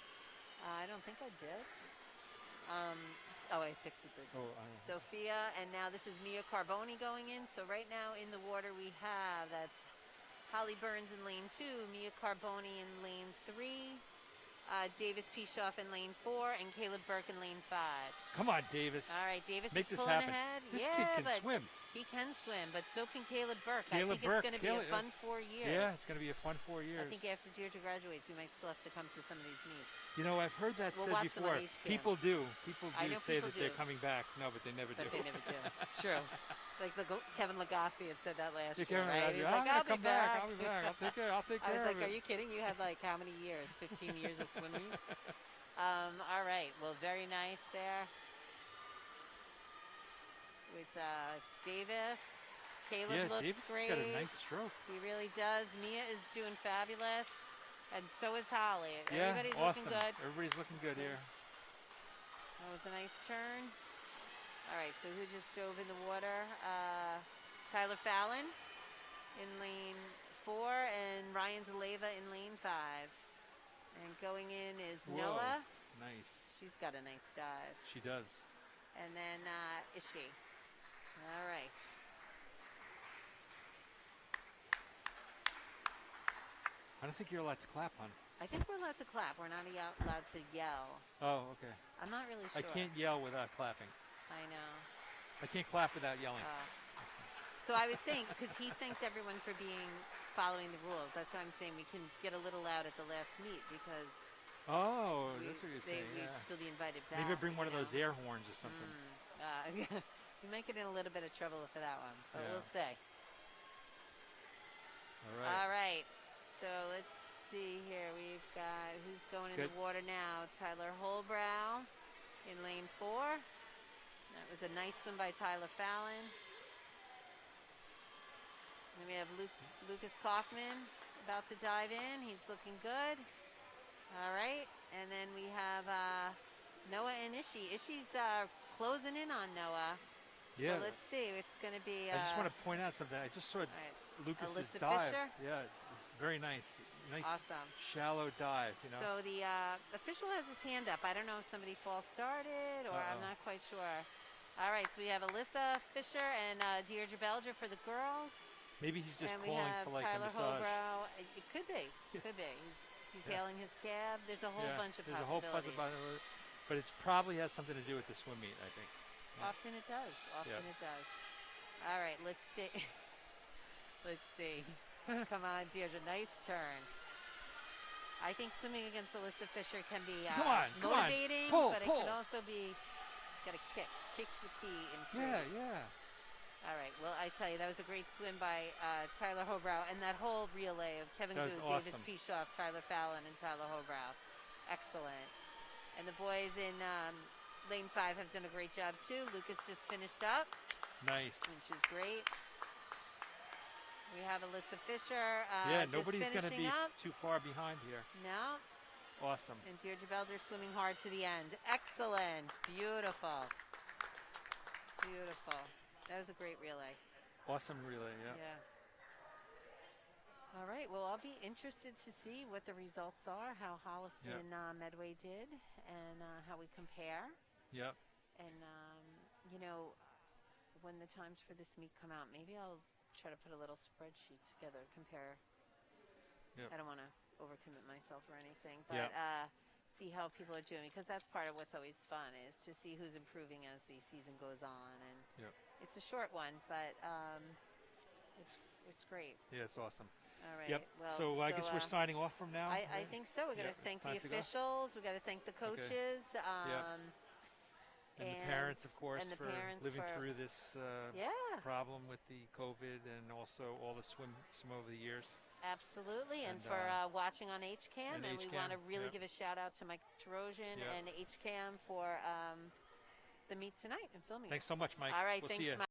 Speaker 2: I don't think I did. I texted Bridget.
Speaker 1: Oh,
Speaker 2: Sophia, and now this is Mia Carboni going in. So right now in the water we have, that's Holly Burns in lane 2, Mia Carboni in lane 3, Davis Pishoff in lane 4, and Caleb Burke in lane 5.
Speaker 1: Come on, Davis.
Speaker 2: All right, Davis
Speaker 1: Make
Speaker 2: is
Speaker 1: this
Speaker 2: pulling
Speaker 1: happen.
Speaker 2: ahead.
Speaker 1: This kid can swim.
Speaker 2: He can swim, but so can Caleb Burke. I
Speaker 1: Caleb
Speaker 2: think
Speaker 1: Burke,
Speaker 2: it's going to be a fun 4 years.
Speaker 1: Yeah, it's going to be a fun 4 years.
Speaker 2: I think after Deirdre graduates, we might still have to come to some of these meets.
Speaker 1: You know, I've heard that
Speaker 2: We'll
Speaker 1: said
Speaker 2: watch them on
Speaker 1: before.
Speaker 2: HCAM.
Speaker 1: People do. People
Speaker 2: I
Speaker 1: do
Speaker 2: know
Speaker 1: say
Speaker 2: people
Speaker 1: that they're
Speaker 2: do.
Speaker 1: coming back. No, but they never
Speaker 2: But
Speaker 1: do.
Speaker 2: they never do. True. Like Kevin Lagasse had said that last year,
Speaker 1: Kevin,
Speaker 2: right? He's
Speaker 1: I'm
Speaker 2: like,
Speaker 1: gonna
Speaker 2: I'll be
Speaker 1: come back.
Speaker 2: back.
Speaker 1: I'll be back. I'll take care. I'll take
Speaker 2: I
Speaker 1: care
Speaker 2: was like,
Speaker 1: of
Speaker 2: are
Speaker 1: it.
Speaker 2: you kidding? You had like how many years? 15 years of swim meets? All right. Well, very nice there. With Davis. Caleb looks
Speaker 1: Davis
Speaker 2: great.
Speaker 1: has got a nice stroke.
Speaker 2: He really does. Mia is doing fabulous. And so is Holly.
Speaker 1: Yeah,
Speaker 2: Everybody's
Speaker 1: awesome.
Speaker 2: looking good.
Speaker 1: Everybody's looking good here.
Speaker 2: That was a nice turn. All right, so who just dove in the water? Tyler Fallon in lane 4 and Ryan Zaleva in lane 5. And going in is
Speaker 1: Whoa,
Speaker 2: Noah.
Speaker 1: Nice.
Speaker 2: She's got a nice dive.
Speaker 1: She does.
Speaker 2: And then Ishi. All right.
Speaker 1: I don't think you're allowed to clap, hon.
Speaker 2: I think we're allowed to clap. We're not allowed to yell.
Speaker 1: Oh, okay.
Speaker 2: I'm not really sure.
Speaker 1: I can't yell without clapping.
Speaker 2: I know.
Speaker 1: I can't clap without yelling.
Speaker 2: So I was saying, because he thanked everyone for following the rules. That's why I'm saying we can get a little loud at the last meet because
Speaker 1: That's what you're saying.
Speaker 2: we'd still be invited back.
Speaker 1: Maybe bring one of those air horns or something.
Speaker 2: We might get in a little bit of trouble for that one, but we'll see.
Speaker 1: All right.
Speaker 2: All right. So let's see here. We've got who's going in
Speaker 1: Good.
Speaker 2: the water now? Tyler Holbrow in lane 4. That was a nice swim by Tyler Fallon. Then we have Lucas Kaufman about to dive in. He's looking good. All right. And then we have Noah and Ishi. Ishi's closing in on Noah.
Speaker 1: Yeah.
Speaker 2: So let's see. It's going to be.
Speaker 1: I just want to point out something. I just saw Lucas's
Speaker 2: Alyssa
Speaker 1: dive.
Speaker 2: Fisher?
Speaker 1: Yeah, it's very nice. Nice,
Speaker 2: awesome.
Speaker 1: Shallow dive. You know.
Speaker 2: So the official has his hand up. I don't know if somebody false started or I'm not quite sure. All right. So we have Alyssa Fisher and Deirdre Belger for the girls.
Speaker 1: Maybe he's just
Speaker 2: and we
Speaker 1: calling
Speaker 2: have
Speaker 1: for like
Speaker 2: Tyler
Speaker 1: a massage.
Speaker 2: Holbrow. It could be. Could be. He's hailing his cab. There's a whole bunch of
Speaker 1: There's
Speaker 2: possibilities.
Speaker 1: a whole possibility, but it's probably has something to do with the swim meet, I think. Yeah.
Speaker 2: Often it does. Often it does. All right, let's see. Let's see. Come on, Deirdre. Nice turn. I think swimming against Alyssa Fisher can be motivating, but it can also be got a kick. Kicks the key in free.
Speaker 1: Yeah.
Speaker 2: All right. Well, I tell you, that was a great swim by Tyler Holbrow, and that whole relay of Kevin Gu,
Speaker 1: awesome.
Speaker 2: Davis Pishoff, Tyler Fallon, and Tyler Holbrow. Excellent. And the boys in lane 5 have done a great job too. Lucas just finished up.
Speaker 1: Nice.
Speaker 2: Which is great. We have Alyssa Fisher.
Speaker 1: Nobody's going to be too far behind here.
Speaker 2: No.
Speaker 1: Awesome.
Speaker 2: And Deirdre Belger swimming hard to the end. Excellent. Beautiful. Beautiful. That was a great relay.
Speaker 1: Awesome relay, yeah.
Speaker 2: All right. Well, I'll be interested to see what the results are, how Holliston Medway did, and how we compare.
Speaker 1: Yep.
Speaker 2: And, when the times for this meet come out, maybe I'll try to put a little spreadsheet together, compare.
Speaker 1: Yep.
Speaker 2: I don't want to overcommit myself or anything, but see how people are doing, because that's part of what's always fun, is to see who's improving as the season goes on. And it's a short one, but it's great.
Speaker 1: Yeah, it's awesome.
Speaker 2: All right.
Speaker 1: Yep.
Speaker 2: Well,
Speaker 1: so I guess we're signing off from now.
Speaker 2: I think so. We're going to thank the officials. We've got to thank the coaches.
Speaker 1: And the parents, of course,
Speaker 2: for
Speaker 1: living through this problem with the COVID, and also all the swim over the years.
Speaker 2: Absolutely, and for watching on HCAM. And we want to really give a shout out to Mike Tarosian and HCAM for the meet tonight and filming.
Speaker 1: Thanks so much, Mike.
Speaker 2: All right,
Speaker 1: we'll
Speaker 2: thanks,
Speaker 1: see you.
Speaker 2: Mike.